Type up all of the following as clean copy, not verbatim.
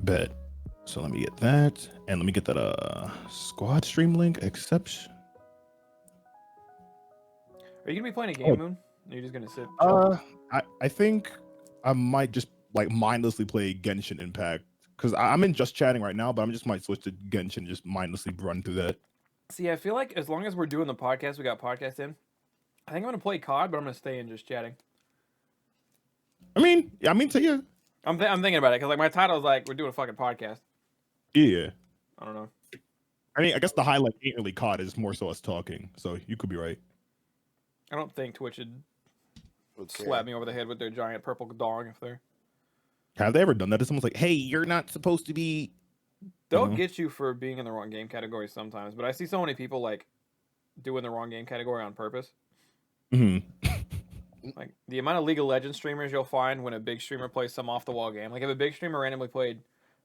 Bet. So let me get that, and let me get that squad stream link exception. Are you gonna be playing a game, Moon? Or are you just gonna sit? I think I might just like mindlessly play Genshin Impact because I'm in just chatting right now, but I just might switch to Genshin and just mindlessly run through that. See, I feel like as long as we're doing the podcast, we got podcast in. I think I'm gonna play COD, but I'm gonna stay in just chatting. I mean, to you. I'm thinking about it because like my title is like we're doing a fucking podcast. Yeah. I don't know. I mean, I guess the highlight ain't really COD, is more so us talking. So you could be right. I don't think Twitch would slap me over the head with their giant purple dong if they're. Have they ever done that to someone's like, hey, you're not supposed to be? They'll get you for being in the wrong game category sometimes, but I see so many people like doing the wrong game category on purpose. Like the amount of League of Legends streamers you'll find when a big streamer plays some off the wall game. Like if a big streamer randomly played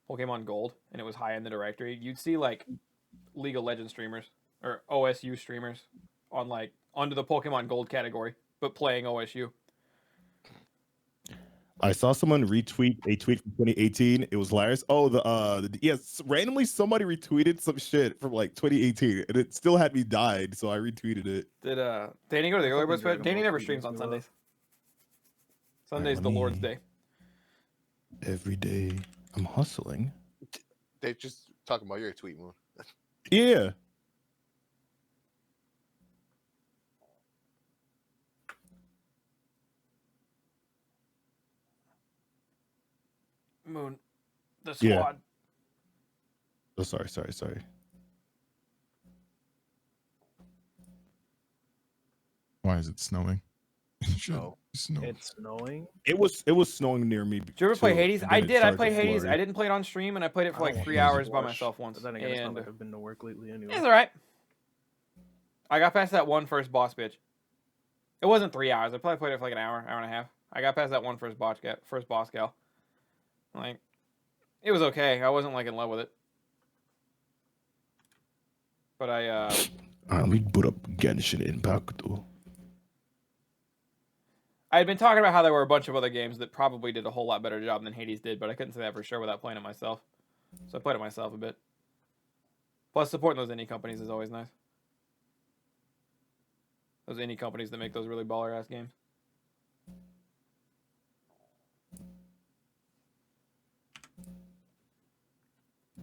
Pokemon Gold and it was high in the directory, you'd see like League of Legends streamers or OSU streamers on like under the Pokemon Gold category, but playing OSU. I saw someone retweet a tweet from 2018. It was hilarious. Oh, yes, randomly somebody retweeted some shit from like 2018, and it still had me died, so I retweeted it. Did Danny go to the early bird spread? Danny never streams on Sundays. Sunday's the Lord's Day. Every day I'm hustling. They're just talking about your tweet, Moon. Yeah. Moon, the squad. Yeah. Oh, sorry. Why is it snowing? No. It's snowing. It was snowing near me. Did you ever play Hades? I did. I played Hades. Flurry. I didn't play it on stream, and I played it for like 3 hours by myself once. But then again, it's not like I've been to work lately anyway. It's all right. I got past that one first boss bitch. It wasn't 3 hours. I probably played it for like an hour and a half. I got past that one first boss gal. Like, it was okay. I wasn't like in love with it. But Alright, let me put up Genshin Impact though. I had been talking about how there were a bunch of other games that probably did a whole lot better job than Hades did, but I couldn't say that for sure without playing it myself. So I played it myself a bit. Plus, supporting those indie companies is always nice. Those indie companies that make those really baller-ass games.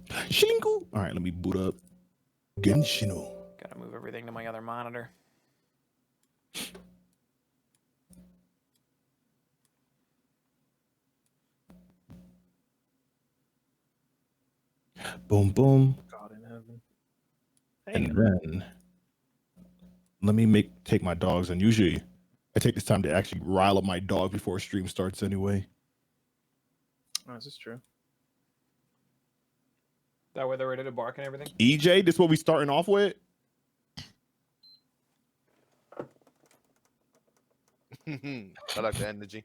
Shingu. Alright, let me boot up Genshino. Gotta move everything to my other monitor. Boom, boom. God in heaven. And then let me take my dogs, and usually I take this time to actually rile up my dog before stream starts anyway. Oh, this is true. That way they're ready to bark and everything. EJ, this is what we starting off with? I like the energy.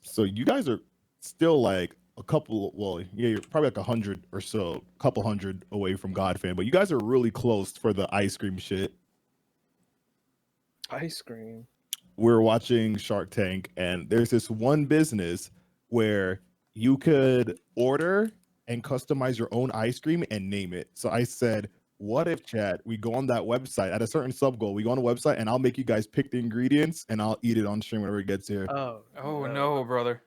So you guys are still like a couple, well, yeah, you're probably like 100 or so, couple hundred away from Godfan, but you guys are really close for the ice cream shit. Ice cream. We're watching Shark Tank, and there's this one business where you could order and customize your own ice cream and name it. So I said, what if, chat, we go on that website at a certain sub goal, we go on the website and I'll make you guys pick the ingredients and I'll eat it on stream whenever it gets here. Oh no, brother.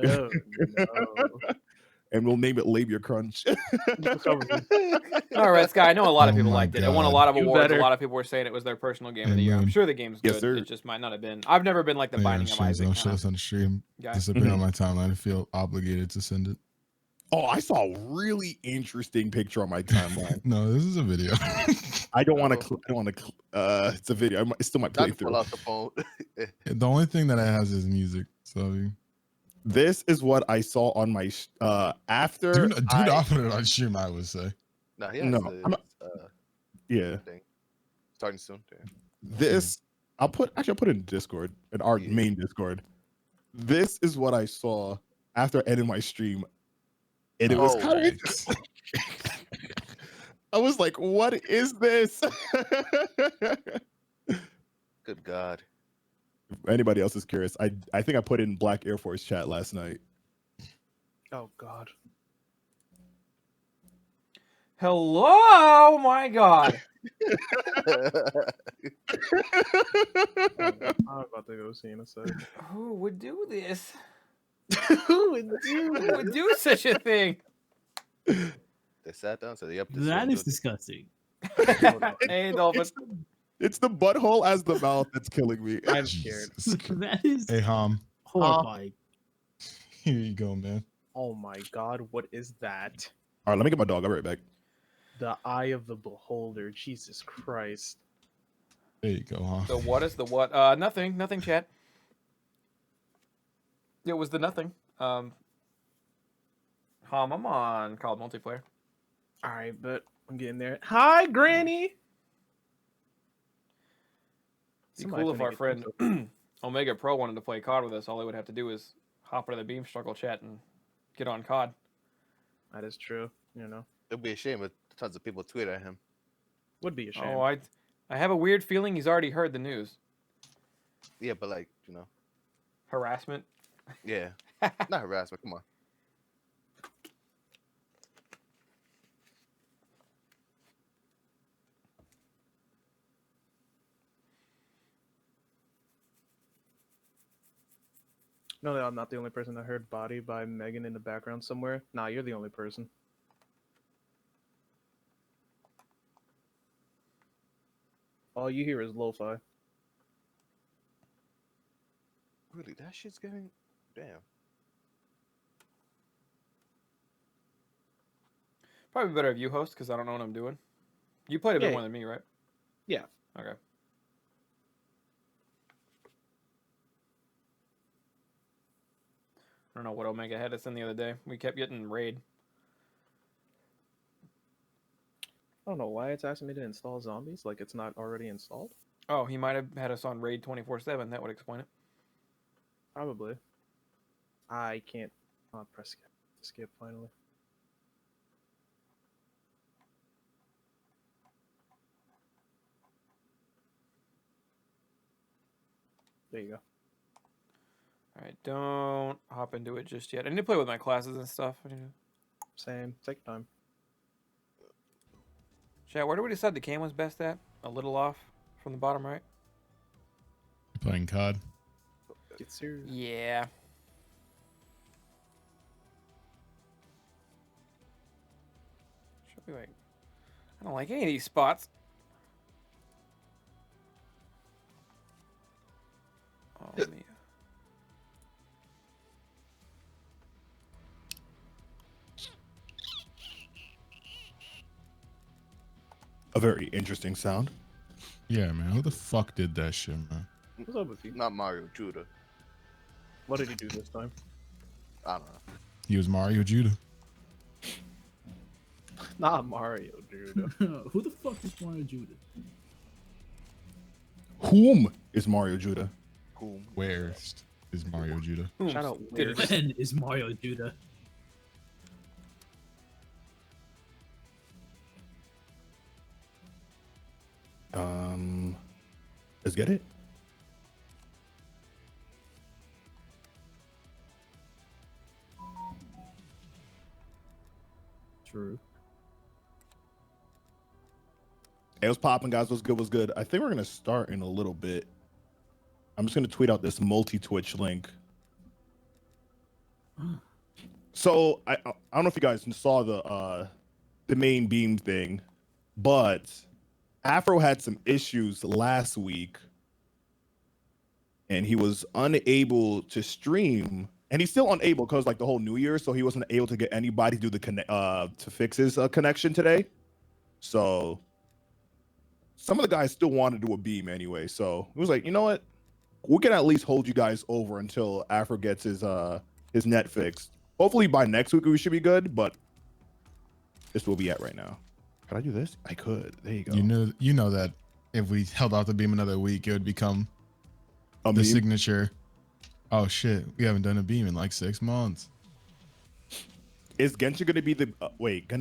Oh, no. And we'll name it Labia Crunch. All right, Sky. I know a lot of Oh people my liked it. It won a God. lot of You awards. better. A lot of people were saying it was their personal game of the Hey, year. I'm man. sure the game's Yes, good. sir. It just might not have been. I've never been like the Yeah, Binding of Isaac I'll kind show of us on the stream. guy. Disappear on my timeline. I feel obligated to send it. Oh, I saw a really interesting picture on my timeline. No, this is a video. I don't want to. I don't want to. It's a video. It still might play Not pull through. out the phone. The only thing that it has is music. So This is what I saw on my after. do not put it on stream, I would say. Nah, he has No, the, I'm not- yeah. thing. Starting soon. Yeah. This I'll put it in Discord, in our main Discord. This is what I saw after I ended my stream, and it was Oh, kind of. I was like, "What is this?" Good God. If anybody else is curious, I think I put it in Black Air Force chat last night. Oh God. Hello, my God. I'm about to go see in a sec. Who would do this? Who would do Who would do such a thing? They sat down, said, "Yep, this That one is good." disgusting. Hey, Dolphin. It's the butthole as the mouth that's killing me. I'm scared. Jesus Christ. That is Hey, Hom. horrifying. Here you go, man. Oh my God, what is that? All right, let me get my dog. I'll be right back. The eye of the beholder. Jesus Christ. There you go, Hom. The what is the what? Nothing, chat. It was the nothing. I'm on called multiplayer. All right, but I'm getting there. Hi, Granny. Be Somebody cool if finna our get friend this Omega Pro wanted to play COD with us. All he would have to do is hop into the Beam Struggle chat and get on COD. That is true. You know, It'd be a shame if tons of people tweet at him. would be a shame. Oh, I have a weird feeling he's already heard the news. Yeah, but like, you know, Harassment. yeah, not harassment. Come on. No, I'm not the only person that heard "Body" by Megan in the background somewhere. Nah, you're the only person. All you hear is lo-fi. Really, that shit's getting. Damn. Probably better if you host because I don't know what I'm doing. You played a bit Yeah. more than me, right? Yeah. Okay. I don't know what Omega had us in the other day. We kept getting raid. I don't know why it's asking me to install zombies like it's not already installed. Oh, he might have had us on raid 24/7. That would explain it. Probably. I can't press skip. Skip finally. There you go. All right, don't hop into it just yet. I need to play with my classes and stuff. I need to... Same. Take your time. Chat, where do we decide the cam was best at? A little off from the bottom right? Playing COD. Get serious. Yeah. Should be like... I don't like any of these spots. Oh, man. A very interesting sound. Yeah, man. Who the fuck did that shit, man? What's up with you? Not Mario Judah. What did he do this time? I don't know. He was Mario Judah. Not Mario, dude. Who the fuck is Mario Judah? Whom is Mario Judah? Cool. Where's is Mario Judah? Shout out Did it- Where's. When is Mario Judah? Let's get it. True. Hey, what's popping, guys? What's good? What's good? I think we're gonna start in a little bit. I'm just gonna tweet out this multi-Twitch link. So I don't know if you guys saw the main beam thing, but Afro had some issues last week, and he was unable to stream, and he's still unable because like the whole New Year, so he wasn't able to get anybody to do the to fix his connection today. So some of the guys still wanted to do a beam anyway, so it was like, you know what, we can at least hold you guys over until Afro gets his net fixed. Hopefully by next week we should be good, but this will be at right now. Could I do this? I could. There you go. You know that if we held out the beam another week, it would become A the meme? signature. Oh shit, we haven't done a beam in like 6 months. Is Genshin gonna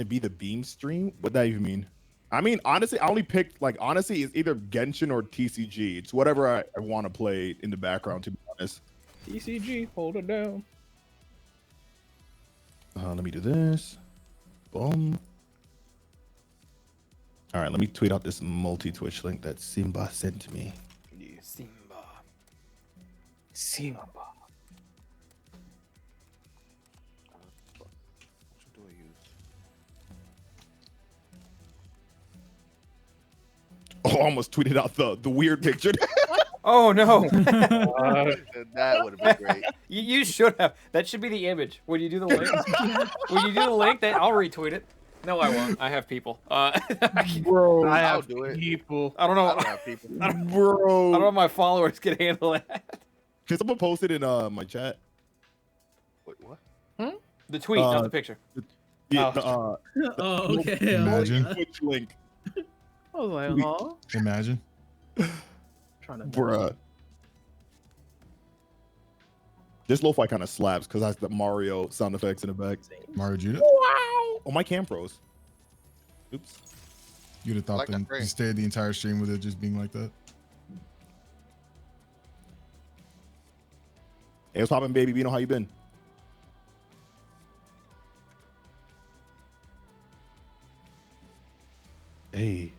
be the beam stream? What that even mean? I mean, honestly, I only picked honestly, it's either Genshin or TCG. It's whatever I want to play in the background, to be honest. ECG, hold it down. Let me do this. Boom. All right, let me tweet out this multi-Twitch link that Simba sent me. Yeah. Simba. Simba. What do I use? Oh, I almost tweeted out the weird picture. Oh no! That would have been great. You should have. That should be the image. When you do the link, when you do the link, then I'll retweet it. No, I won't. I have people. Bro, I I'll have do it. people. I don't know. I don't have people. I don't Bro. know if my followers can handle that. Can someone post it in my chat? Wait, what? The tweet, not the picture. Yeah, Oh. Oh, okay. Imagine. Twitch link. I was like, huh? Imagine. Trying to. Bruh. This lo-fi kind of slaps because it has the Mario sound effects in the back. Mario Judah. Wow. Oh, my cam froze. Oops. You'd have thought Like that then frame. you stayed the entire stream with it just being like that. Hey, what's poppin', baby? You know how you been? Hey.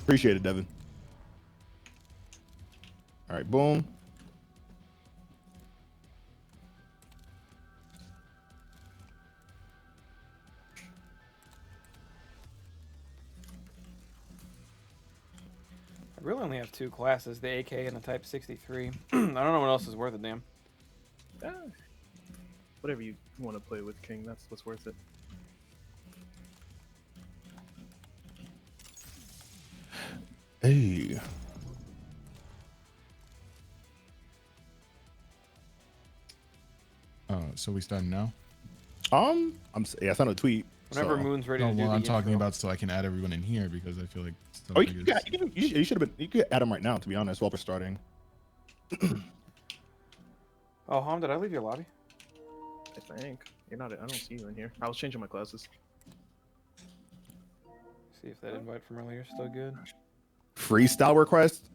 Appreciate it, Devin. All right, boom. I really only have 2 classes, the AK and the Type 63. I don't know what else is worth a damn. Ah, whatever you want to play with, King. That's what's worth it. Hey. So we starting now? Yeah, I sent a tweet. Whenever so- Moon's ready No, to do well, the I'm talking intro. about so I can add everyone in here because I feel like stuff Oh, like you should have been. You could add them right now, to be honest, while we're starting. Oh, Hom, did I leave your lobby? I think you're not. I don't see you in here. I was changing my classes. See if that invite from earlier is still good. Freestyle request.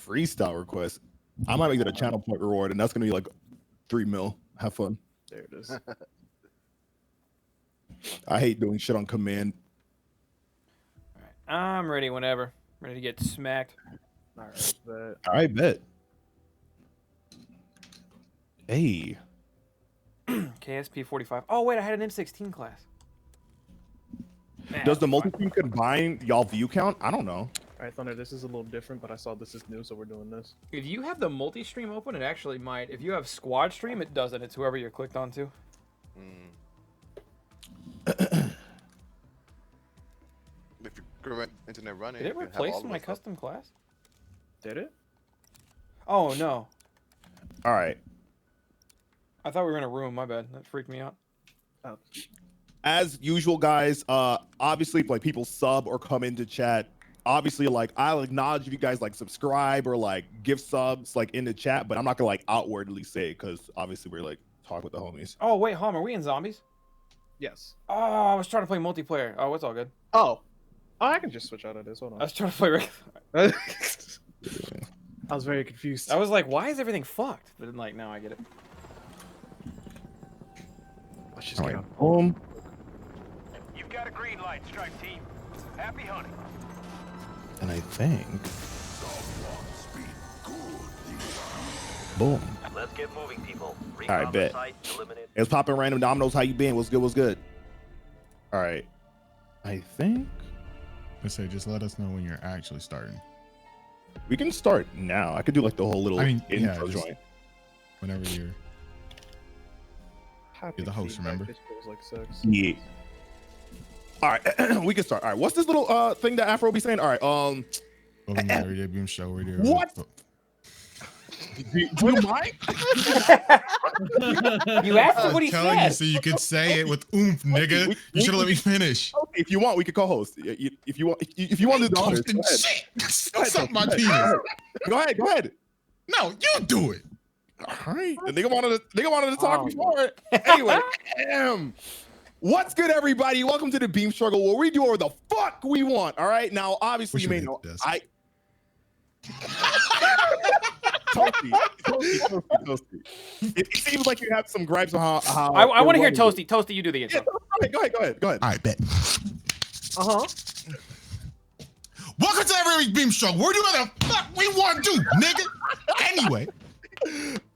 Freestyle request. I might make that a channel point reward, and that's gonna be like 3 mil. Have fun. There it is. I hate doing shit on command. All right, I'm ready whenever. Ready to get smacked. All right, but I bet. Hey. KSP 45. Oh wait, I had an M16 class. Man, Does the that's fine. multi-team combine y'all view count? I don't know. all right, Thunder. This is a little different, but I saw this is new, so we're doing this. If you have the multi-stream open, it actually might. If you have squad stream, it doesn't. It's whoever you're clicked onto. Mm. If your current internet running, Did it you can have replace all of my us up. custom class? Did it? Oh no. All right. I thought we were in a room. My bad. That freaked me out. Oh, As usual, guys, obviously if like people sub or come into chat, obviously like I'll acknowledge if you guys like subscribe or like give subs like in the chat, but I'm not gonna like outwardly say it because obviously we're like talking with the homies. Oh wait, Hom, are we in zombies? yes. Oh, I was trying to play multiplayer. Oh, it's all good. Oh, I can just switch out of this. Hold I on. was trying to play regular. I was very confused. I was like, why is everything fucked? But then, like, now I get it. Let's just All get right, out. boom. You've got a green light, strike team. Happy hunting. And I think boom. Let's get moving, people. All right, bet. It's popping random dominoes. How you been? What's good? What's good? All right. I think I say just let us know when you're actually starting. we can start now. I could do like the whole little I mean, yeah, intro just- joint. Whenever you're Happy the host, feedback, remember? This feels like sex. Yeah. All right, we can start. All right, what's this little thing that Afro be saying? All right, welcome to the Everyday Boom Show. We're here. What? do you mind? You asked for I'm what he telling you said. so you could say it with oomph, nigga. You should have let me finish. If you want, we could co-host. If you want, if you want to do the honors, Posting go ahead. shit. Go Suck ahead, my go penis. ahead. Go ahead. Go ahead. No, you do it. All right. The nigga wanted to talk Oh. before it. Anyway, what's good, everybody? Welcome to the Beam Struggle, where we do whatever the fuck we want. All right. Now, obviously, Wish you we may hit know this. Toastie. It seems like you have some gripes on how I want to hear running Toastie. Toastie, you do the Yeah, intro. go ahead. All right, bet. Uh-huh. Welcome to Every Beam Struggle. We're doing the fuck we want to do, nigga. Anyway.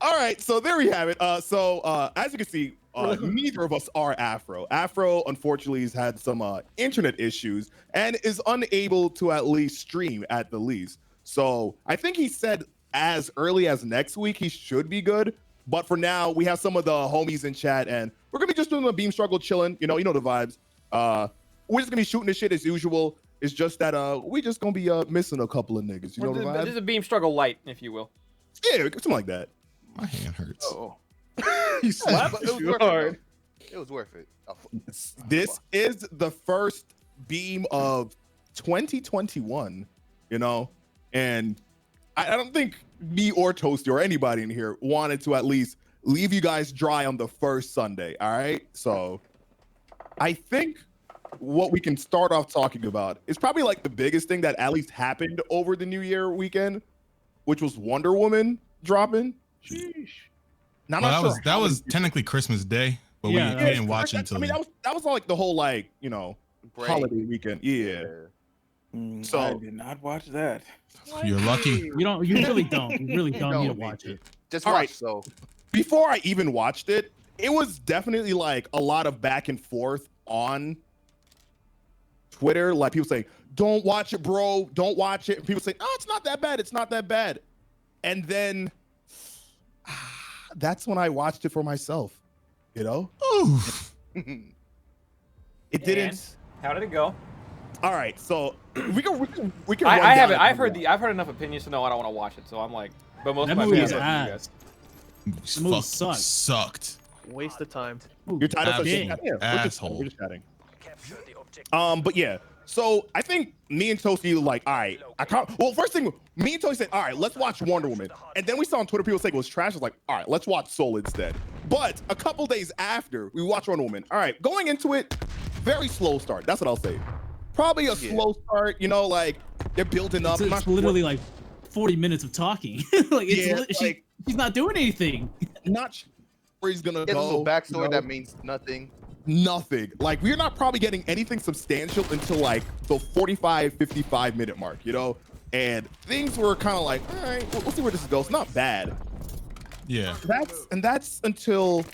All right, so there we have it. As you can see, neither of us are Afro. Afro, unfortunately, has had some internet issues and is unable to at least stream at the least. So I think he said as early as next week he should be good. But for now, we have some of the homies in chat, and we're gonna be just doing the beam struggle, chilling. You know the vibes. We're just gonna be shooting the shit as usual. It's just that we just gonna be missing a couple of niggas. You know the vibes? This is a beam struggle light, if you will. Yeah, something like that. My hand hurts. Oh, You slapped it was too worth hard. it. Though. It was worth it. Oh, This is the first beam of 2021, you know, and I don't think me or Toastie or anybody in here wanted to at least leave you guys dry on the first Sunday. All right, so I think what we can start off talking about is probably like the biggest thing that at least happened over the New Year weekend, which was Wonder Woman dropping. Sheesh. Now, I'm Well, not sure that how was many- technically Christmas Day, but Yeah, we didn't watch it until I mean, then. that was like the whole like break. holiday weekend. Yeah. So- I did not watch that. You're lucky. You really don't. You really don't No, need to me watch too. it. Just All watch, right. so Before I even watched it, it was definitely like a lot of back and forth on Twitter. Like people saying, "Don't watch it, bro. Don't watch it." And people saying, "Oh, it's not that bad. It's not that bad." And then that's when I watched it for myself. You know, Ooh. it didn't. And how did it go? All right, so we can. run I down haven't. it. I've heard enough opinions to know I don't want to watch it. So I'm like, but most That of my movie opinions is are from you guys. The movie Fucking sucked. Waste of time. Your title says Dang. yeah, Asshole. we're just chatting. But yeah. So I think me and Toastie were like, all right, I can't. Well, first thing, me and Toastie said, all right, let's watch Wonder Woman. And then we saw on Twitter people saying it was trash. I was like, all right, let's watch Soul instead. But a couple days after we watched Wonder Woman, all right, going into it, very slow start. That's what I'll say. Probably a slow start. You know, like they're building up. It's, I'm it's not literally like 40 minutes of talking. Like it's Yeah, she's not doing anything. not sure where he's gonna there's a go. little backstory you know? that means nothing. Nothing. Like we're not probably getting anything substantial until like the 45, 55 minute mark, you know? And things were kind of like, all right, we'll see where this goes. Not bad. Yeah. That's until,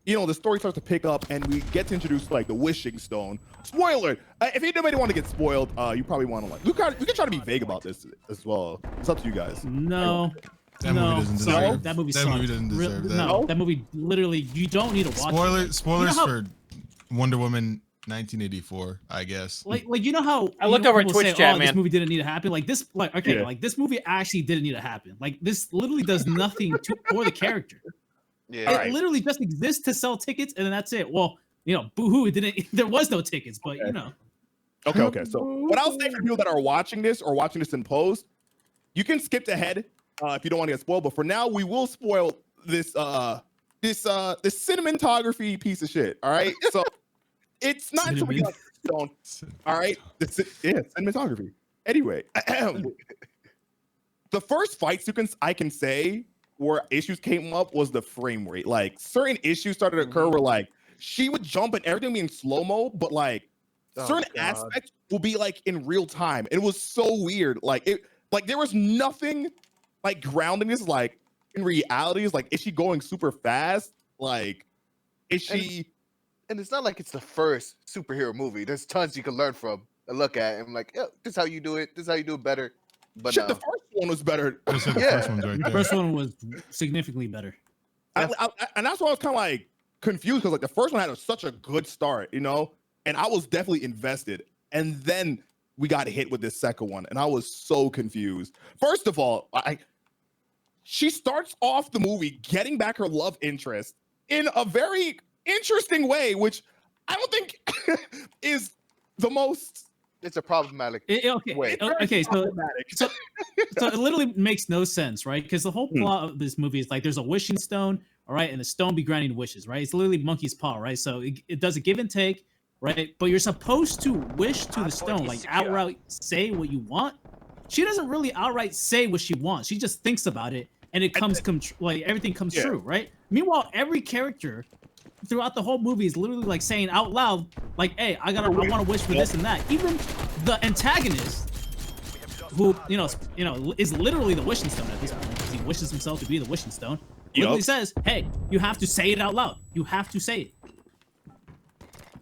you know, the story starts to pick up and we get to introduce like the wishing stone. Spoiler. If anybody want to get spoiled, you probably want to like, we can try to be vague about this as well. It's up to you guys. No. That movie doesn't sorry. deserve. That movie That sucked. movie doesn't deserve that. No, that movie literally, you don't need to watch it. Spoilers how- for Wonder Woman 1984, I guess. Like you know how I looked over at people Twitch say, chat, oh, man. this movie didn't need to happen. Like this, like okay, Yeah. like this movie actually didn't need to happen. Like this literally does nothing for the character. Yeah. It literally just exists to sell tickets, and then that's it. Well, you know, boo-hoo, it didn't. There was no tickets, but you know. Okay. So what I'll say for people that are watching this or watching this in post, you can skip ahead if you don't want to get spoiled. But for now, we will spoil this this cinematography piece of shit. All right. So it's not until we get stone. All right. Cinematography. Anyway, the first fight sequence I can say where issues came up was the frame rate. Like certain issues started to occur where like she would jump and everything being slow mo, but like certain aspects will be like in real time. It was so weird. Like there was nothing like grounding this. Like in reality, is like, is she going super fast? Like, is she? And it's not like it's the first superhero movie. There's tons you can learn from and look at. And I'm like, yeah, this is how you do it. This is how you do it better. But Shit, the first one was better. Just said the Yeah. first one's right The there. first one was significantly better. And that's why I was kind of like confused because like the first one had such a good start, you know, and I was definitely invested. And then we got hit with this second one, and I was so confused. First of all, she starts off the movie getting back her love interest in a very interesting way, which I don't think is the most. it's a problematic Okay, way. okay, so it literally makes no sense, right? Because the whole plot of this movie is like there's a wishing stone, all right, and the stone be granting wishes, right? It's literally monkey's paw, right? So it does a give and take, right? But you're supposed to wish to the stone, like outright say what you want. She doesn't really outright say what she wants. She just thinks about it, and it like everything comes Yeah. true, right? Meanwhile, every character throughout the whole movie is literally like saying out loud, like, "Hey, I want to wish for this and that." Even the antagonist, who is literally the wishing stone at this point, because he wishes himself to be the wishing stone. Literally says, "Hey, you have to say it out loud. You have to say it."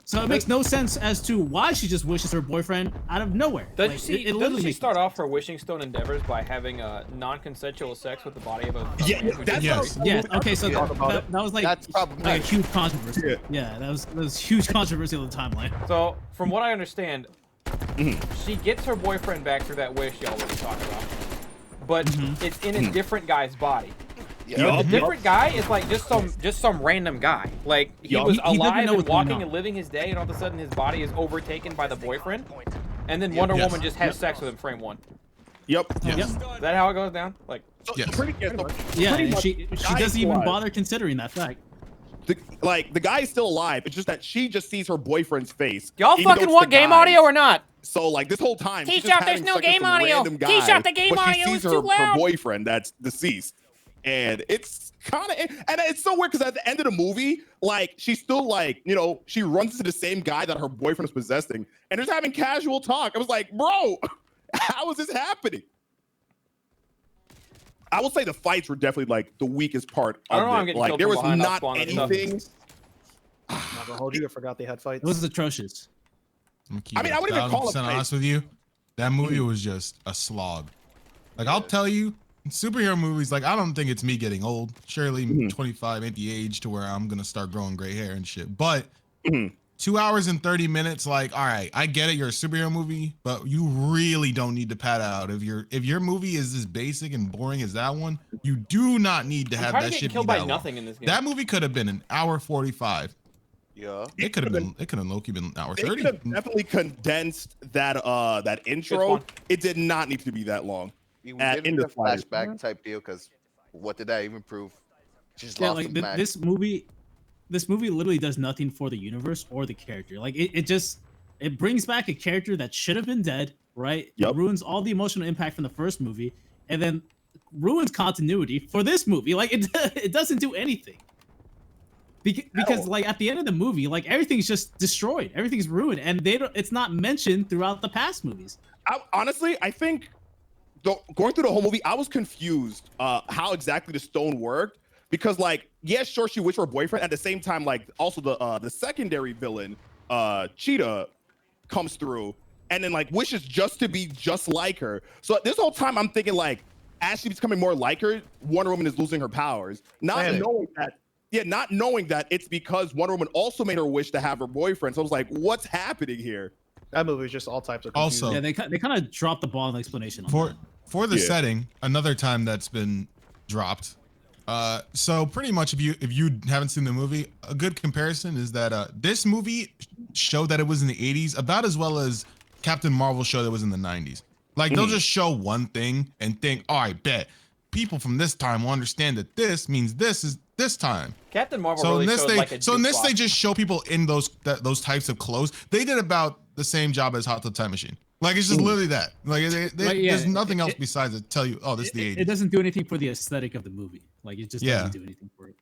So it makes no sense as to why she just wishes her boyfriend out of nowhere. Doesn't Like, she start off her wishing stone endeavors by having non-consensual sex with the body of a Yeah, man who that's just Yeah. Okay. So Yeah. that was like That's like a problematic. huge controversy. Yeah. Yeah, that was huge controversy on the timeline. So, from what I understand, Mhm. she gets her boyfriend back through that wish y'all were talking about, but it's in a different guy's body. Yeah. The different guy is like just some random guy. Like he was he doesn't alive know and what's going walking on. and living his day, and all of a sudden his body is overtaken by the boyfriend, and then Wonder Yes. Woman just has sex with him. Frame one. Yep. Yes. Is that how it goes down? Like, Yes. Yeah, pretty and much she guy doesn't even alive. bother considering that fact. The guy is still alive. It's just that she just sees her boyfriend's face. y'all even though fucking it's want the game guy's. audio or not? So like this whole time, she's T-Shop, just there's having no sex with game some audio. random guy, T-Shop, the game but she audio sees is her, too her loud. boyfriend that's deceased, and it's kind of and it's so weird because at the end of the movie, like she's still like she runs into the same guy that her boyfriend is possessing, and they're just having casual talk. I was like, bro, how is this happening? I will say the fights were definitely like the weakest part I don't of know, I'm it. getting Like killed there from was behind, I'll not spawn and stuff. anything. Not gonna hold you. I forgot they had fights. It was atrocious. I mean, I wouldn't even call it 1,000% honest with you. That movie was just a slog. Like I'll tell you, in superhero movies, like I don't think it's me getting old. Surely 25 ain't the age to where I'm gonna start growing gray hair and shit. But 2 hours and 30 minutes, like, all right, I get it, you're a superhero movie, but you really don't need to pad out. If your movie is as basic and boring as that one, you do not need to I'm have tired that of shit getting be killed that by long. nothing in this game. That movie could have been an hour 45. Yeah. It could have low-key been an hour They 30. could have definitely condensed that intro. one. It did not need to be that long. We At did in the the slightest. flashback type deal because what did that even prove? Just Yeah, lost like the match. this movie literally does nothing for the universe or the character. Like it brings back a character that should have been dead, right? Yep. It ruins all the emotional impact from the first movie, and then ruins continuity for this movie. Like it doesn't do anything. Because like at the end of the movie, like everything's just destroyed, everything's ruined, and it's not mentioned throughout the past movies. Honestly, I think going through the whole movie, I was confused how exactly the stone worked. Because like, yeah, sure, she wished for her boyfriend. At the same time, like also the secondary villain, Cheetah, comes through and then like wishes just to be just like her. So this whole time I'm thinking like, as she's becoming more like her, Wonder Woman is losing her powers. Not knowing that it's because Wonder Woman also made her wish to have her boyfriend. So I was like, what's happening here? That movie is just all types of Also- confusion. Yeah, they kind of dropped the ball in the explanation. On that. For the Yeah. setting, another time that's been dropped. So pretty much if you haven't seen the movie, a good comparison is that this movie showed that it was in the 80s about as well as Captain Marvel showed that it was in the 90s. Like they'll just show one thing and think, oh, I bet people from this time will understand that this means this is this time. Captain Marvel So really in this showed they like a so in this they jukebox. just show people in those types of clothes. They did about the same job as Hot Tub Time Machine. Like it's just literally that. Like Like, yeah, there's nothing else besides to tell you, oh, this is the 80s. It doesn't do anything for the aesthetic of the movie. Like it just doesn't do anything for it.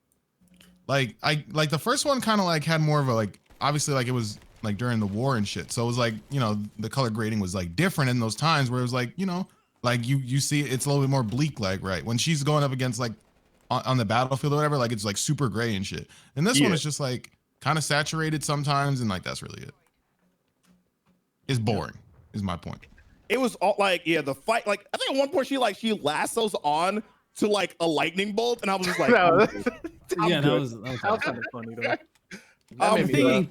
Like like the first one kind of like had more of a like obviously like it was like during the war and shit. So it was like, the color grading was like different in those times where it was like, like you see it's a little bit more bleak, like right when she's going up against like on the battlefield or whatever, like it's like super gray and shit. And this one is just like kind of saturated sometimes, and like that's really it. It's boring, is my point. It was all like, the fight. Like I think at one point she lassos on to like a lightning bolt, and I was just like, Yeah, that was That was kind of funny though.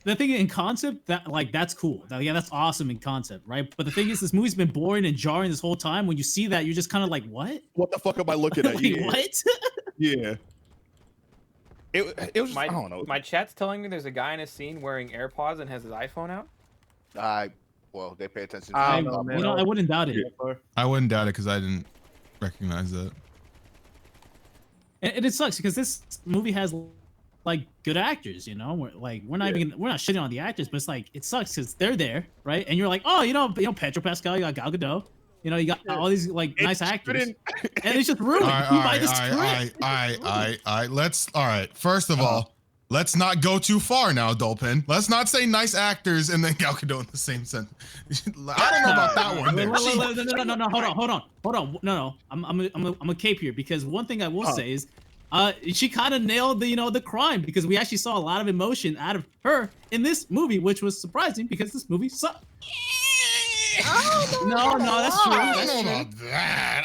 The thing in concept that's cool. That's awesome in concept, right? But the thing is, this movie's been boring and jarring this whole time. When you see that, you're just kind of like, what? What the fuck am I looking at? Like, Yeah. what? Yeah. It was just, I don't know. My chat's telling me there's a guy in a scene wearing AirPods and has his iPhone out. Well, they pay attention to I that. don't know, man. I wouldn't doubt it. I wouldn't doubt it because I didn't recognize that. And it sucks because this movie has like good actors, we're not shitting on the actors, but it's like it sucks because they're there, right? And you're like, oh, Pedro Pascal, you got Gal Gadot, You know, you got all these like It nice actors, shouldn't- and it's just ruined by the script. All right. First of all, let's not go too far now, Dolphin. Let's not say nice actors and then Gal Gadot in the same sentence. I don't know about that one. There. No, hold on. No, I'm a cape here because one thing I will say is, she kind of nailed the crime because we actually saw a lot of emotion out of her in this movie, which was surprising because this movie sucked. No, that's true. I don't know about that.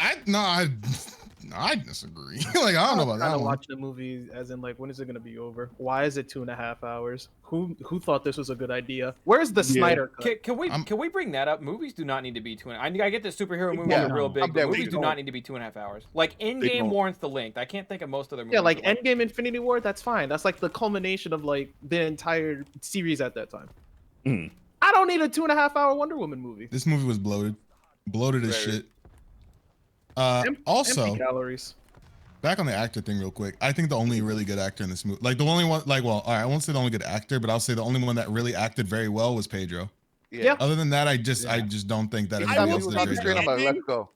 I disagree. Like, I don't know about that one. Watching the movie as in like, when is it gonna be over? Why is it 2.5 hours? Who thought this was a good idea? Where's the Snyder cut? Can we bring that up? Movies do not need to be 2.5. I get the superhero movies Yeah, are real big, but movies do don't. not need to be 2.5 hours. Like Endgame don't. warrants the length. I can't think of most other movies. Yeah, like that Endgame, Infinity War. That's fine. That's like the culmination of like the entire series at that time. Mhm. I don't need a 2.5 hour Wonder Woman movie. This movie was bloated as Very. shit. Empty calories. Back on the actor thing real quick. I think the only really good actor in this movie, like the only one, like, well, all right, I won't say the only good actor, but I'll say the only one that really acted very well was Pedro. Yeah. Other than that, I just don't think that everybody else did a great job. Let's go.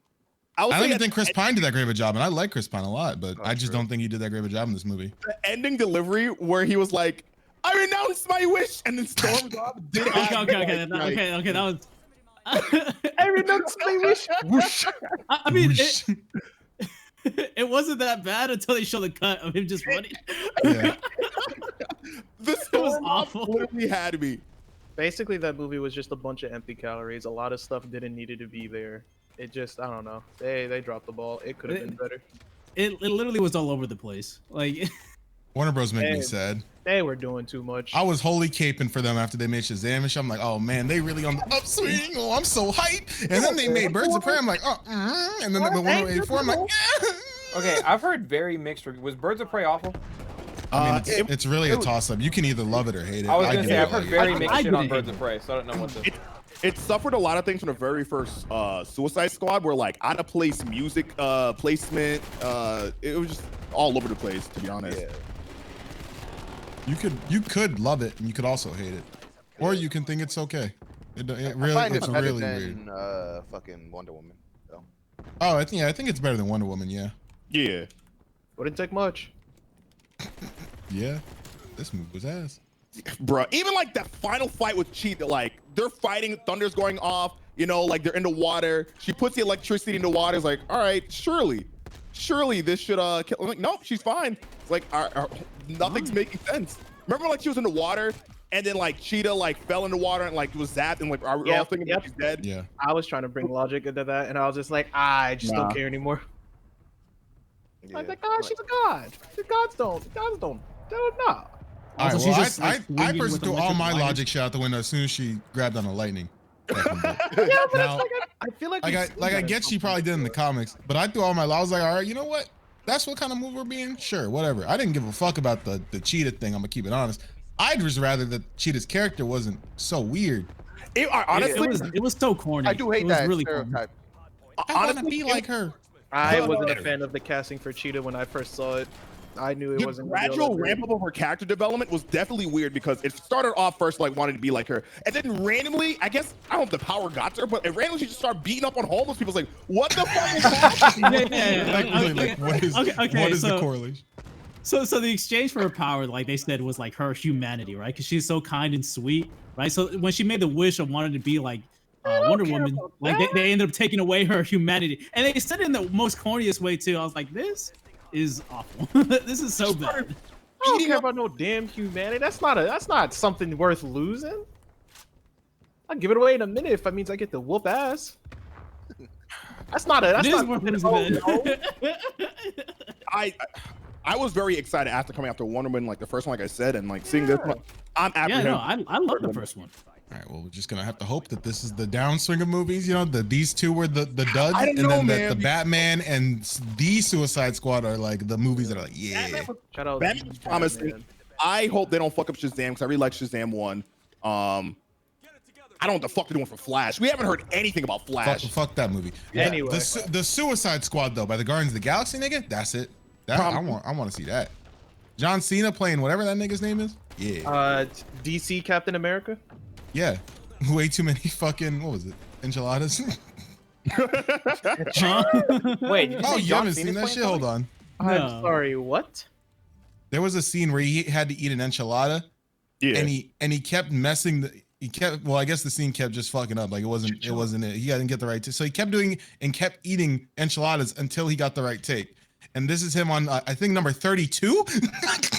I I don't even think Chris Pine did that great of a job, and I like Chris Pine a lot, but I just don't think he did that great of a job in this movie. the ending delivery where he was like, "I renounce my wish," and then stormed off. Okay. That was. I renounce my wish. Whoosh. I mean, it wasn't that bad until they showed the cut of him just running. Yeah. The was storm off awful. literally had me. Basically, that movie was just a bunch of empty calories. A lot of stuff didn't need to be there. It just, I don't know. They dropped the ball. It could have been better. It literally was all over the place. Like, Warner Bros. Make me Hey. sad. They were doing too much. I was wholly caping for them after they made Shazam and shit. I'm like, oh man, they really on the upswing. Oh, I'm so hyped. And then they made Birds of Prey. I'm like, and then they went 184. I'm like, Okay, I've heard very mixed reviews. Was Birds of Prey awful? I mean, it's really a toss up. You can either love it or hate it. I was gonna say I've heard very I mixed shit didn't on hate Birds it. of Prey, so I don't know what to. It suffered a lot of things from the very first Suicide Squad, where like out of place music placement. It was just all over the place, to be honest. Yeah. You could love it and you could also hate it, or you can think it's okay. It I really find it's it better really weird. than fucking Wonder Woman. So. Oh, I think it's better than Wonder Woman. Yeah, Yeah. Wouldn't take much. yeah. This movie was ass. Bruh, even like that final fight with Cheetah, like they're fighting, thunder's going off, you know, like they're in the water. She puts the electricity in the water. It's like, all right, surely this should kill. I'm like, nope, she's fine. It's like, nothing's making sense. Remember, like she was in the water, and then like Cheetah like fell in the water and like was zapped, and like we're all thinking that she's dead. Yeah. I was trying to bring logic into that, and I was just like, I just don't care anymore. Yeah. I was like, oh, she's a god. The gods don't. They're not. All right, Also, well, she's just, I like, swinging personally with threw all electric my wires. logic shit out the window as soon as she grabbed on the lightning. Yeah, but Now, it's like I feel like we've seen I that in get she something probably did in the before. comics, but I threw all my. I was like, all right, you know what? That's what kind of move we're being. Sure, whatever. I didn't give a fuck about the Cheetah thing. I'm gonna keep it honest. I'd just rather that Cheetah's character wasn't so weird. Honestly, it was so corny. I do hate it was that really corny. stereotype. I want to be like her. I No, wasn't no. a fan of the casting for Cheetah when I first saw it. I knew it the wasn't gonna be all gradual that great. ramp up of her character development was definitely weird because it started off first like wanting to be like her, and then randomly, I guess I don't know if the power got to her, but it randomly she just started beating up on homeless people. It's like, what the fuck is happening? Like, what is the so- correlation? So the exchange for her power, like they said, was like her humanity, right? Because she's so kind and sweet, right? So when she made the wish of wanting to be like Wonder care Woman, about like that. they ended up taking away her humanity, and they said it in the most corniest way too. I was like, this is awful. This is so bad. I don't care about no damn humanity. That's not something worth losing. I'll give it away in a minute if that means I get to whoop ass. That's not It is worth losing, I was very excited after coming after Wonder Woman, like the first one, like I said, and like seeing this one. I'm Yeah, apprehensive. no, I love the first one. All right, well, we're just gonna have to hope that this is the downswing of movies. You know, these two were the duds, I don't and know, then man, the because- Batman and the Suicide Squad are like the movies that are like, yeah. Shout out Batman was promising. I hope they don't fuck up Shazam because I really like Shazam 1. I don't know what the fuck they're doing for Flash. We haven't heard anything about Flash. Fuck that movie. Anyway. The Suicide Squad though, by the Guardians of the Galaxy, nigga, that's it. I want to see that. John Cena playing whatever that nigga's name is. Yeah. DC Captain America. Yeah. Way too many fucking, what was it? Enchiladas. Huh? Wait, did you Oh, say you John haven't Cena's seen that playing shit? Hold on. I'm No. sorry, what? There was a scene where he had to eat an enchilada, Yeah. and he kept messing the. He kept. Well, I guess the scene kept just fucking up. Like it wasn't. It wasn't it. He didn't get the right. So he kept doing and kept eating enchiladas until he got the right take. And this is him on I think number 32.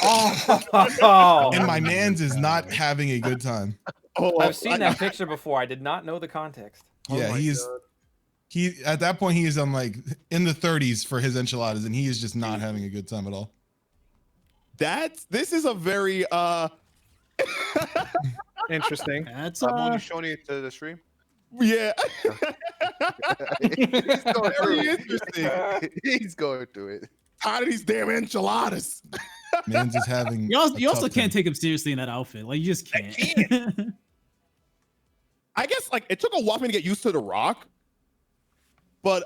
Oh, And my man's is not having a good time. Oh, I've seen that picture before. I did not know the context. Yeah, my he's God. he at that point he is on like in the 30s for his enchiladas, and he is just not having a good time at all. This is a very Interesting. That's Moon, you showing it to the stream? yeah. He's going through Very it. interesting. He's going through it. Tired of these damn enchiladas. Man's is having. You also, a you also tough can't time. take him seriously in that outfit. Like you just can't. I guess like it took a while for me to get used to The Rock, but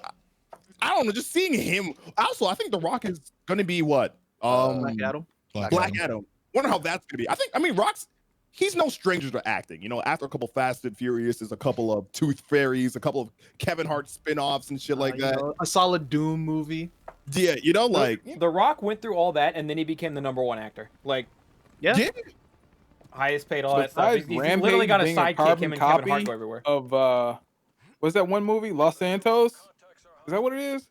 I don't know. Just seeing him. Also, I think The Rock is gonna be what? Black Adam. Black Adam. Wonder how that's gonna be. I mean, Rock's. He's no stranger to acting. You know, after a couple Fast and Furious, there's a couple of Tooth Fairies, a couple of Kevin Hart spin-offs and shit like You that. know, a solid Doom movie. Yeah, you know, like The Rock went through all that, and then he became the -- actor. Like Yeah. yeah. highest paid, all that stuff. Besides He's Rampage literally got a being a sidekick. carbon Him and Kevin Hart copy go everywhere. of what's that one movie? Los Santos? Is that what it is?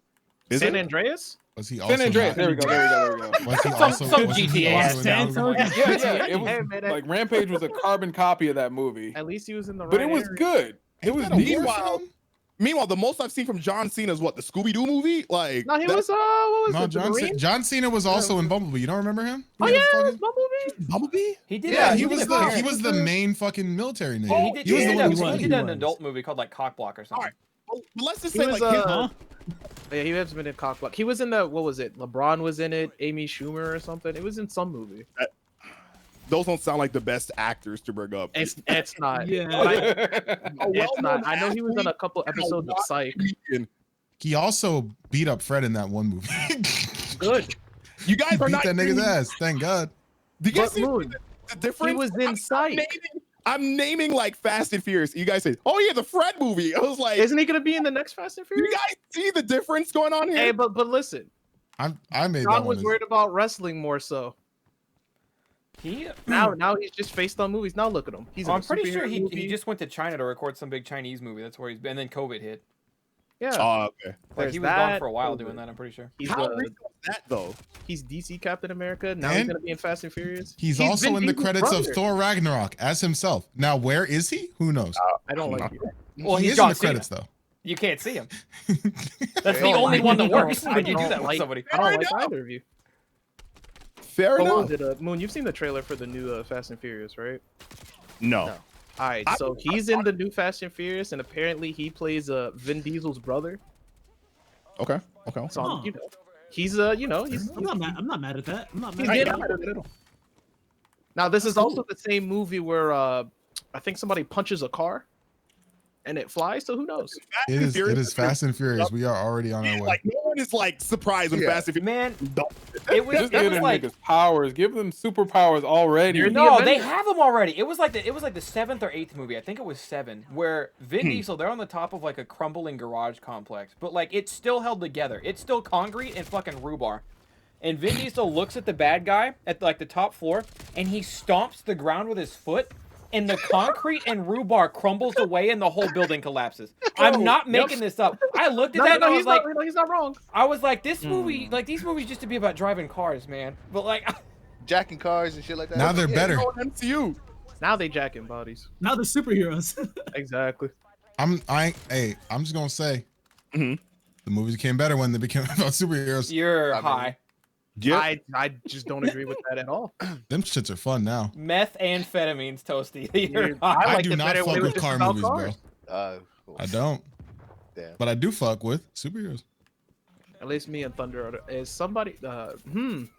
Is San it? Andreas? Was he also? San Andreas. not- There we go. There we go. Was he Some also? GTA wasn't he ass also in that Santos. movie? Yeah, yeah. It was Hey, man, like Rampage was a carbon copy of that movie, At least he was in the right but it was area. good. It was Ain't that a decent. horror film? Meanwhile, the most I've seen from John Cena is what, the Scooby-Doo movie? Like No, he that- was what was No, it? The Marine? John Cena was also in Bumblebee. You don't remember him? Oh He yeah, had a it was fucking- Bumblebee. Bumblebee? He did. Yeah, that. he did was a the parent. main fucking military name. Yeah, he did. He was he the did one who that- was he funny. did an was. adult movie called like Cockblock or something. Alright. Well, let's just He say was, like his- Huh? Yeah, he has been in Cockblock. He was in the what was it? LeBron was in it. Amy Schumer or something. It was in some movie. those don't sound like the best actors to bring up. It's not. Yeah. But A it's well-known not. I know he was on a couple athlete episodes of Psych. comedian. He also beat up Fred in that one movie. Good. You guys are Beat not that nigga's naming- ass. Thank God. Do you guys But see Moon, the difference? he was in Psych. I'm naming like Fast and Furious. You guys say, "Oh yeah, the Fred movie." I was like, Isn't he gonna be in the next Fast and "You Furious? guys see the difference going on here?" Hey, but listen, I made John that was one. worried about wrestling more so. He. Now he's just faced on movies. Now look at him. He's. I'm in a pretty sure superhero he movie. just went to China to record some big Chinese movie. That's where he's been. And then COVID hit. Yeah. Oh, okay. Like There's he was gone that, for a while COVID. doing that. I'm pretty sure. He's How recent was that though? he's DC Captain America. Now he's And gonna be in Fast and Furious. He's Vin also in the Diesel's credits of brother. Thor Ragnarok as himself. Now, where is he? Who knows? I don't like you. Well, he he's is in John the Cena. credits though. You can't see him. That's I the don't only like- one that I don't- works I when you do don't that with like- somebody. I don't Fair like enough. either of you. Fair Oh, what enough. was it? Moon, you've seen the trailer for the new Fast and Furious, right? No. No. All right, I- so he's in the new Fast and Furious, and apparently he plays Vin Diesel's brother. Okay. Okay. So Huh. you know, he's he's. I'm not mad at that. I'm not mad He at did that. it. Now this is also the same movie where I think somebody punches a car, and it flies. So who knows? It is Fast and Furious. We are already on our way. Like no one is like surprised when Yeah. Fast and Furious. Man, Don't- it was Just give them like niggas powers. Give them superpowers already. You're the no, they Avengers. have them already. It was like the 7th or 8th movie. I think it was 7, where Vin Diesel, they're on the top of like a crumbling garage complex, but like it's still held together. It's still concrete and fucking rhubarb. And Vin Diesel looks at the bad guy at like the top floor, and he stomps the ground with his foot, and the concrete and rhubarb crumbles away, and the whole building collapses. I'm not making this up. I looked at that and I was he's like, not. No, he's not wrong. this movie, like these movies used to be about driving cars, man. But like, Jacking cars and shit like that. Now they're Yeah. better. Oh, MCU. Now they jacking bodies. Now they're superheroes. Exactly. I'm just gonna say, Mhm. the movies became better when they became about superheroes. you're I mean- high. Yeah. I just don't agree with that at all. Them shits are fun now. Methamphetamines, Toastie. You're Dude, high. I liked do it not better when fuck it was with just car about movies, bro. cars. I don't. Damn. But I do fuck with superheroes. At least me and Thunder is somebody. I don't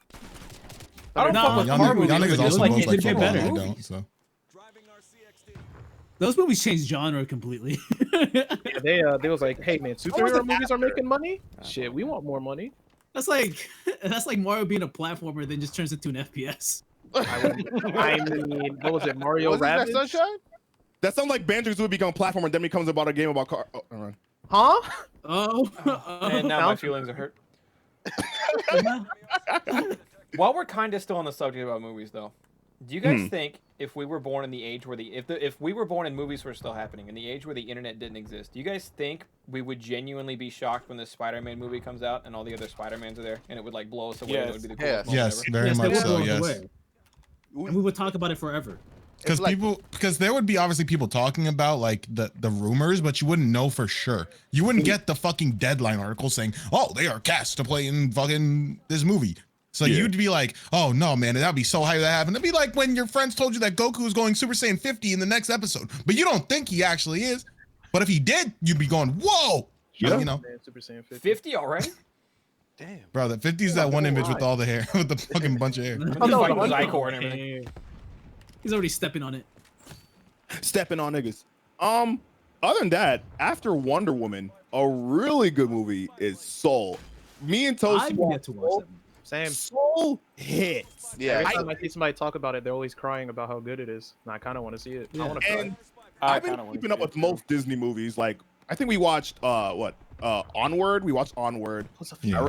No, fuck with Y'all, car niggas, movies. y'all but niggas just also like both it like could be football, better. and I don't. So Those movies changed genre completely. Yeah, they was like, hey man, superhero movies are making money. Shit, we want more money. that's like Mario being a platformer, then just turns into an FPS. I mean, what was it, Mario Wasn't that Rabbids? Sunshine? That sounds like Banjo-Kazooie become a platformer, then becomes about a game about car. Oh, never mind. Huh? Oh, And now my Sounds- feelings are hurt. oh. While we're kind of still on the subject about movies, though, do you guys think if we were born in the age where if we were born and movies were still happening in the age where the internet didn't exist, do you guys think we would genuinely be shocked when the Spider-Man movie comes out and all the other Spider-Mans are there and it would like blow us away? And it would be the coolest moment Yes, ever? very Yes, they much would so. blow us Yes. away. And we would talk about it forever. Because like- because there would be obviously people talking about like the rumors, but you wouldn't know for sure. You wouldn't get the fucking Deadline article saying, "Oh, they are cast to play in fucking this movie." So you'd be like, "Oh no, man, that'd be so hype that happened." It'd be like when your friends told you that Goku is going Super Saiyan 50 in the next episode, but you don't think he actually is. But if he did, you'd be going, "Whoa!" Yeah. Man, Super Saiyan 50. 50 already? Damn. Bro, the 50 is that one image with all the hair, with the fucking bunch of hair. He's no, fighting no, Zycor and everything. Okay. He's already stepping on it. Stepping on niggas. Other than that, after Wonder Woman, a really good movie is Soul. Me and I Toastie didn't get to watch that. Same. Soul hits. Yeah. Every time I see somebody talk about it, they're always crying about how good it is. And I kind of want to see it. I Yeah. want to cry. And I've been keeping up with most Disney movies. Like I think we watched Onward. We watched Onward. Yeah.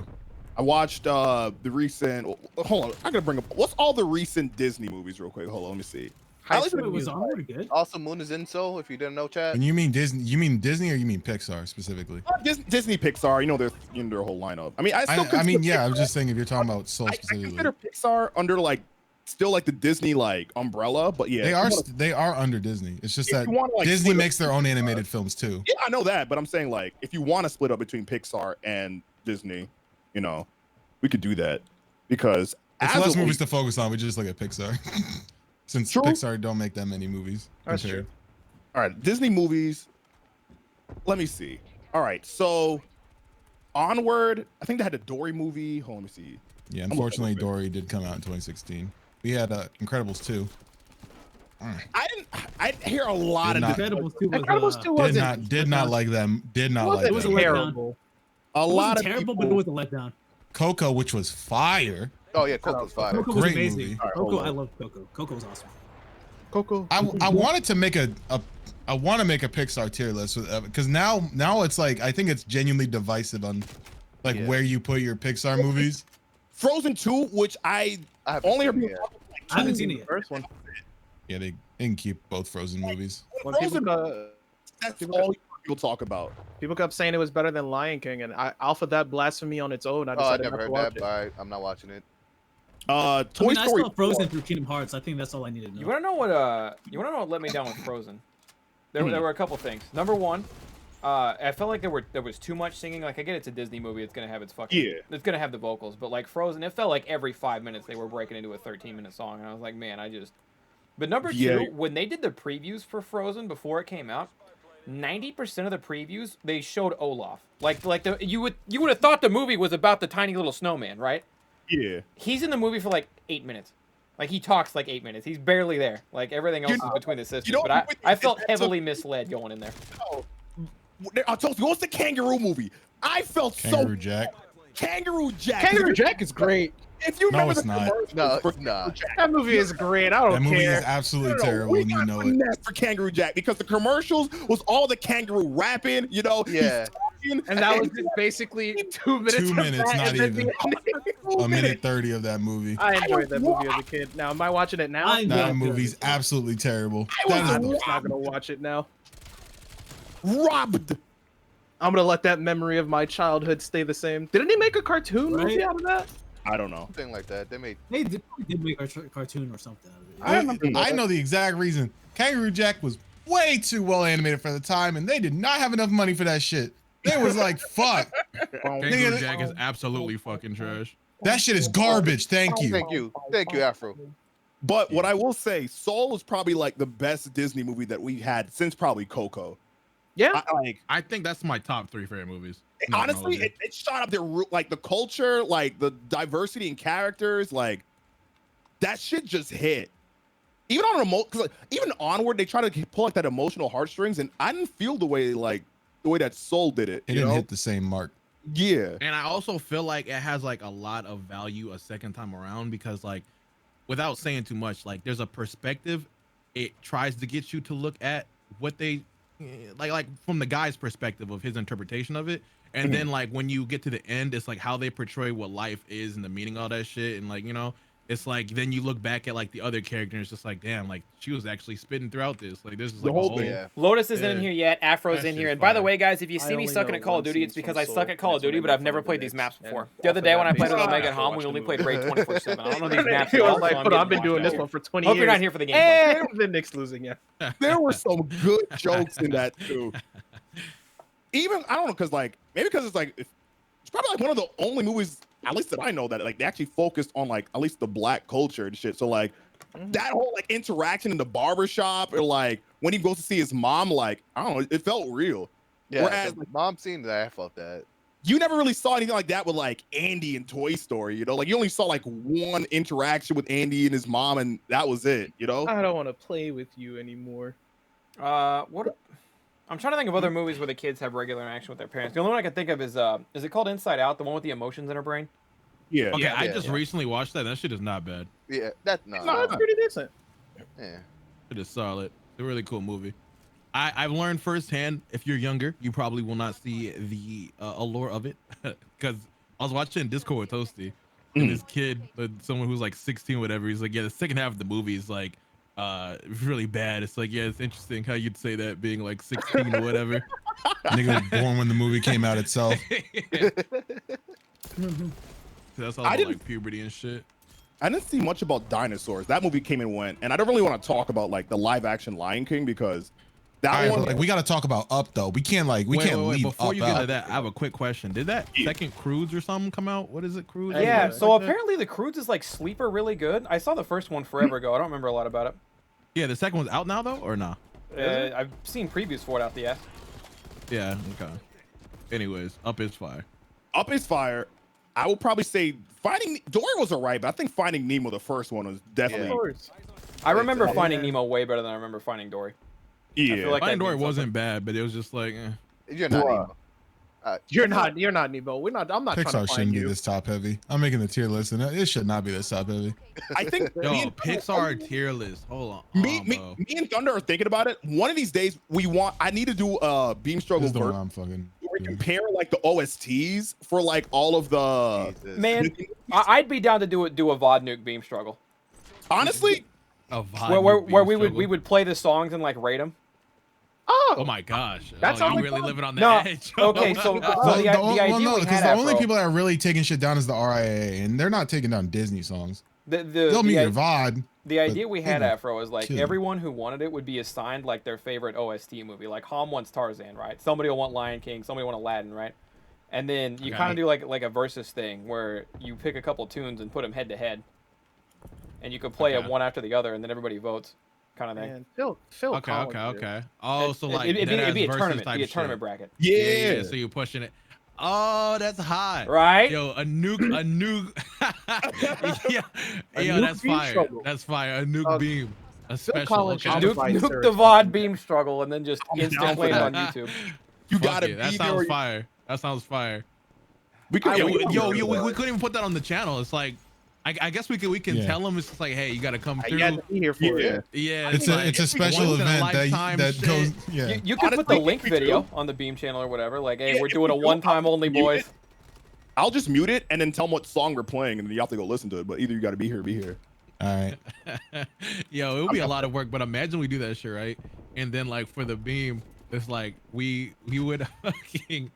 I watched the recent. Hold on, I gotta bring up what's all the recent Disney movies real quick. Hold on, let me see. High least School It was Musical. on good. Also, Moon is in Soul. If you didn't know, Chad. And you mean Disney? You mean Disney or you mean Pixar specifically? Disney, Pixar. You know their whole lineup. I mean, I mean, yeah. I was just saying if you're talking about Soul I specifically, consider Pixar under still the Disney umbrella, but yeah, they are under Disney. It's just If that you wanna, Disney split makes their own animated films too. Yeah, I know that, but I'm saying if you want to split up between Pixar and Disney, we could do that because It's as less a- movies to focus on. We just look at Pixar, since True. Pixar don't make that many movies. That's compared. true. All right, Disney movies. Let me see. All right, so Onward. I think they had a Dory movie. Hold on, let me see. Yeah, I'm unfortunately, looking Dory did come out in 2016. We had Incredibles 2. I hear a lot Did of not- Incredibles 2 was, Incredibles 2 Did wasn't, not like them. Did not like wasn't It was a them. letdown. terrible. a It lot wasn't of terrible, people. but it was a letdown. Coco, which was fire. Oh yeah, Coco's fire. Coco was Great amazing. movie. All right, hold Coco, on. I love Coco. Coco was awesome. Coco. I wanted to make I want to make a Pixar tier list because now it's like I think it's genuinely divisive on Yeah. where you put your Pixar movies. Frozen 2, which I I haven't only seen heard it people yet. I haven't seen it yet. First one. Yeah, they didn't keep both Frozen movies. When Frozen, people, that's people- all people talk about. people kept saying it was better than Lion King, and Alpha that blasphemy on its own. I Oh, I decided never not to heard watch that, it. but I'm not watching it. Toy I Story saw Frozen 4. through Kingdom Hearts. I think that's all I needed to know. You want to know what let me down with Frozen? There were a couple things. Number one, I felt like there was too much singing. Like I get it's a Disney movie, it's gonna have its fucking it's gonna have the vocals, but like Frozen, it felt like every 5 minutes they were breaking into a 13-minute song, and I was like, man, But number Yeah. two, when they did the previews for Frozen before it came out, 90% of the previews they showed Olaf. You would have thought the movie was about the tiny little snowman, right? Yeah. He's in the movie for like 8 minutes. Like he talks like 8 minutes. He's barely there. Like everything else is between the sisters. know But what I with felt me- heavily misled going in there. I'll tell you, what's the kangaroo movie? I felt Kangaroo so Jack. Kangaroo Jack. Kangaroo Jack is great. If you No, remember it's the not. commercials No, for it's not. Kangaroo Jack, That movie is great. I That don't movie care. is absolutely no, terrible, we and you got know it. finesse for Kangaroo Jack because the commercials was all the kangaroo rapping, he's Yeah. talking, And that was just basically 2 minutes. 2 of minutes, that, not and then even. the- A minute 30 of that movie. I enjoyed that movie as a kid. Now, am I watching it now? I enjoyed That it. movie's absolutely terrible. was That I'm is just not gonna watch it now. robbed. I'm gonna let that memory of my childhood stay the same. Didn't he make a cartoon movie Right? out of that? I don't know. Something like that. They made. They did make a cartoon or something out of it. I remember I that. know the exact reason. Kangaroo Jack was way too well animated for the time, and they did not have enough money for that shit. They was like, fuck. Kangaroo Nigga, Jack is absolutely fucking trash. That shit is garbage. Thank you. Thank you, Afro. But what I will say, Soul is probably like the best Disney movie that we've had since probably Coco. Yeah. I think that's my top 3 favorite movies. Not gonna Honestly, hold you. it shot up there, like the culture, like the diversity in characters, like that shit just hit. Even on because even Onward, they try to pull like that emotional heartstrings, and I didn't feel the way that Soul did it. It You didn't know? hit the same mark. Yeah. And I also feel like it has like a lot of value a second time around because like without saying too much, like there's a perspective it tries to get you to look at what they like from the guy's perspective of his interpretation of it. And then like when you get to the end, it's like how they portray what life is and the meaning of all that shit. And like, you know, it's like then you look back at like the other character and it's just like, damn, like she was actually spitting throughout this. Like this is like The whole a whole, thing. Yeah. Lotus isn't in here yet. Afro's That in here. shit's And by the fire. way, guys, if you I see me only sucking know at Call of one Duty, it's scene because from I suck Soul, at Call of and that's Duty, when but I I've made never fun of played the these Knicks. maps And before. The other day when I after played it that, with I Omega watched Hom, we the only movie. played raid 24/7. I don't know these maps. He at all, was like, so I'm "But I've getting been doing washed this out. one for 20 Hope years. you're not here for the gameplay. And The Knicks losing, yeah. there were some good jokes in that too. Even I don't know, because like maybe because it's like it's probably like one of the only movies, at least that I know, that like they actually focused on like at least the black culture and shit. So like that whole like interaction in the barbershop, or like when he goes to see his mom, like I don't know, it felt real. Yeah, Whereas the mom scene that I felt that. you never really saw anything like that with like Andy in Toy Story, you know? Like you only saw like one interaction with Andy and his mom, and that was it, you know? I don't want to play with you anymore. What? I'm trying to think of other movies where the kids have regular interaction with their parents. The only one I can think of is it called Inside Out? The one with the emotions in her brain? Yeah. Okay, I Yeah, just yeah. recently watched that. That shit is not bad. Yeah, that no. No, it's pretty decent. Yeah. It is solid. It's a really cool movie. I've learned firsthand, if you're younger, you probably will not see the allure of it. Because I was watching Discord with Toastie, and this kid, someone who's like 16 or whatever, he's like, yeah, the second half of the movie is like really bad. It's like, yeah, it's interesting how you'd say that being like 16 or whatever. Nigga was born when the movie came out itself. That's all I about, didn't- like puberty and shit. I didn't see much about dinosaurs. That movie came and went, and I don't really want to talk about like the live action Lion King because that All right, one. but like we got to talk about Up though. We can't like we Wait, can't leave before Up you get out. to that, I have a quick question. Did that Yeah. second Cruise or something come out? What is it, Cruise? Yeah, Yeah, Like so that? apparently the Cruise is like sleeper really good. I saw the first one forever ago. I don't remember a lot about it. Yeah, the second one's out now though, or nah? I've seen previews for it out the ass. Yeah, okay. Anyways, Up is fire. Up is fire. I will probably say Finding Dory was alright, but I think Finding Nemo, the first one, was Of definitely course. I remember Yeah. Finding Nemo way better than I remember Finding Dory. yeah. feel like Finding that Dory means wasn't bad, but it was just like, You're not. Bruh. Nemo. You're not Nemo. We're not. I'm not trying Pixar to find shouldn't be you. this top heavy. I'm making the tier list, and it should not be this top heavy. I think yo, me and Pixar tier list. Hold on, bro. me and Thunder are thinking about it. One of these days, I need to do a Beam This Struggle is the one verse I'm fucking. where we compare like the OSTs for like all of the. Jesus. Man, I'd be down to do a VOD nuke beam struggle. Honestly, A vibe Where would be we struggle. would play the songs and like rate them. Oh my gosh, That oh, sounds you like really fun. living on the No, edge. okay, so Well, the idea no, we because had, the only Afro, people that are really taking shit down is the RIAA, and they're not taking down Disney songs. They'll mute your VOD. The idea we had, they Afro, is like kill. everyone who wanted it would be assigned like their favorite OST movie. Like Hom wants Tarzan, right? Somebody will want Lion King, somebody will want Aladdin, right? And then you Okay. kind of do like a versus thing where you pick a couple tunes and put them head to head, and you could play Okay. them one after the other, and then everybody votes, kind of thing. Man, Phil Okay, Collins okay, here. okay. Oh, so like it'd be a deadass versus tournament, type be a shit. tournament bracket, yeah. So you're pushing it. Oh, that's hot. right? Yo, a nuke. Yeah, A yo, nuke that's beam fire. struggle. That's fire. A nuke beam. A special. Collins Okay. should Nuke, Device nuke search. the VOD beam struggle, and then just I'm instant down play for it on that. YouTube. You Fuck gotta it. That be sounds there. fire. That sounds fire. We could, We we couldn't even put that on the channel. It's like, I guess we can Yeah. tell them it's just like, hey, you gotta come You had through. to be here for Yeah. it. Yeah, It's like, a special once in a event lifetime that shit. goes. Yeah. You could put the Honestly, link we could video do- on the Beam channel or whatever. Like, hey, Yeah, we're if doing a we do, one-time I'll only, mute boys. it. I'll just mute it and then tell them what song we're playing, and then you have to go listen to it. But either you got to be here or be here. All right. Yo, it would be a lot of work, but imagine we do that shit, right? And then like for the beam, it's like we would fucking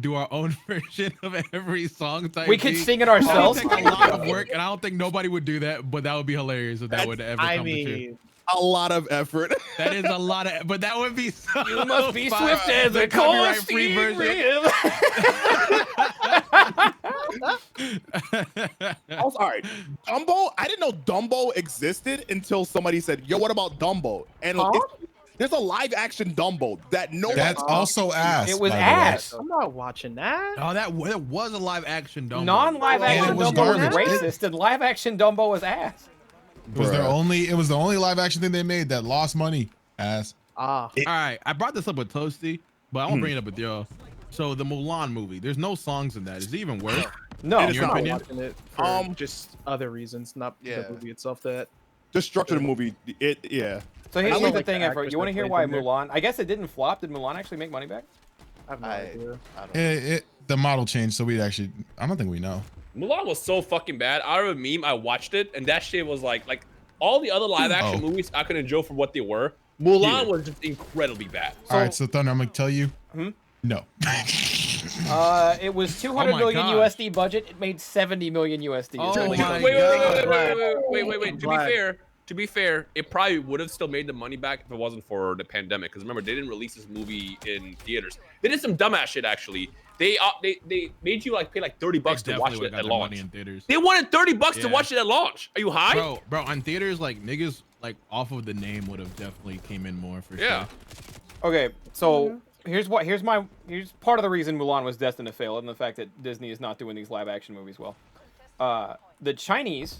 do our own version of every song type. We could beat. sing it That would ourselves. take a lot of work, and I don't think nobody would do that, but that would be hilarious if that would ever I come to true. mean, A lot of effort. That is a lot of, but that would be so You must be fire. swift as The a cold copyright-free steam version. All right, Dumbo. I didn't know Dumbo existed until somebody said, "Yo, what about Dumbo?" And Huh? there's a live action Dumbo that no That's one. also ass. It was by the way. ass. I'm not watching that. Oh, that was a live action Dumbo. Non-live And action it was Dumbo was garbage. racist, and live action Dumbo was ass. It was their Bruh. only. It was the only live action thing they made that lost money. Ass. Ah, All right, I brought this up with Toastie, but I won't bring it up with y'all. So the Mulan movie, there's no songs in that. Is it even worth? No, In I'm your not opinion? watching it for just other reasons, not Yeah. the movie itself. That the structure of the movie, yeah. So here's I the like the thing, Afro. actress You want to that hear played why them there. Mulan? I guess it didn't flop. Did Mulan actually make money back? I have no I idea. don't know. The model changed, so we actually, I don't think we know. Mulan was so fucking bad. Out of a meme, I watched it, and that shit was like all the other live action movies I could enjoy for what they were. Mulan was just incredibly bad. All right, so Thunder, I'm gonna tell you, no. It was 200 million gosh. USD budget. It made 70 million USD. Oh It's only- my Wait. To be fair, it probably would have still made the money back if it wasn't for the pandemic. Because remember, they didn't release this movie in theaters. They did some dumbass shit actually. They made you like pay like $30 to watch it at launch. In theaters. They wanted $30 to watch it at launch. Are you high? Bro, on theaters, like niggas, like off of the name would have definitely came in more for Yeah. sure. Okay, so here's part of the reason Mulan was destined to fail, and the fact that Disney is not doing these live action movies well. The Chinese,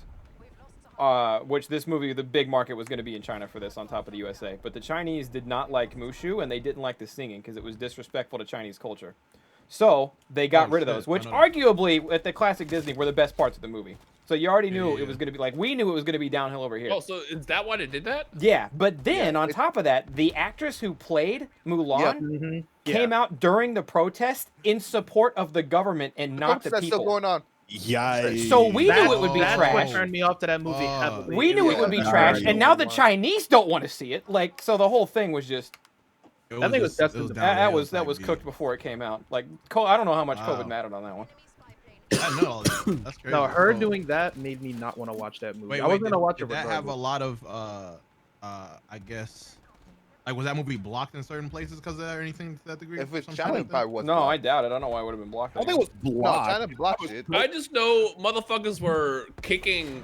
which this movie, the big market was going to be in China for this, on top of the USA, but the Chinese did not like Mushu, and they didn't like the singing because it was disrespectful to Chinese culture. So they got rid of those, which arguably at the classic Disney were the best parts of the movie. So you already knew it was going to be like, we knew it was going to be downhill over here. Oh, so is that why they did that? Yeah, but then on top of that, the actress who played Mulan came out during the protest in support of the government and not the That's people. still going on. Yikes. So we knew it would be That's trash. what turned me off to that movie heavily. We knew it would be trash, and now the Chinese don't want to see it. Like, so the whole thing was just I think it was destined to that was cooked before it came out. Like, I don't know how much COVID mattered on that one. I know all that. That's crazy. No, her doing that made me not want to watch that movie. Wait, I was gonna watch it. Did that have a regardless. lot of, I guess, like was that movie blocked in certain places because of that or anything to that degree? If it's Some shit China, like it that? probably was. No, I doubt it. I don't know why it would have been blocked. I think it was No, blocked. China blocked it. I just know motherfuckers were kicking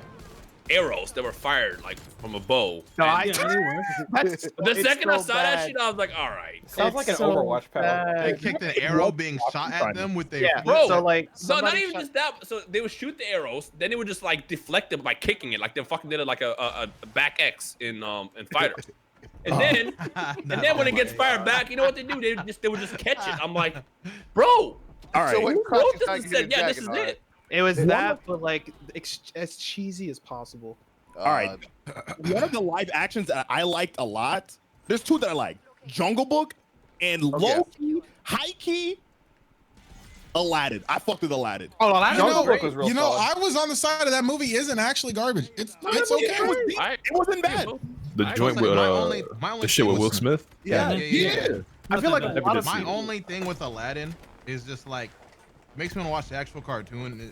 arrows that were fired like from a bow. No, And Yeah, they were. That's, the it's second I so saw that bad. shit, I was like, all right. Sounds like an It's so Overwatch power. They bad. kicked an arrow being shot at them with their Yeah, Bro, so like, So not somebody even shot- just that. So they would shoot the arrows, then they would just like deflect them by kicking it, like they fucking did it like a back X in Fighter. And then when it gets fired back, you know what they do? They would just catch it. I'm like, bro. All right. So when Who Croc wrote is this not and getting said, yeah, this is dragged, it? It was that, but like as cheesy as possible. All right. One of the live actions that I liked a lot. There's two that I like: Jungle Book and low-key, high-key, Aladdin. I fucked with Aladdin. Oh, no, that Jungle know, Book was real You know, solid. I was on the side of that movie isn't actually garbage. It's okay. It wasn't bad. The I joint was with like, my only the shit thing with Will Smith. Yeah. I feel like a Never lot did of see My it. only thing with Aladdin is just like makes me want to watch the actual cartoon.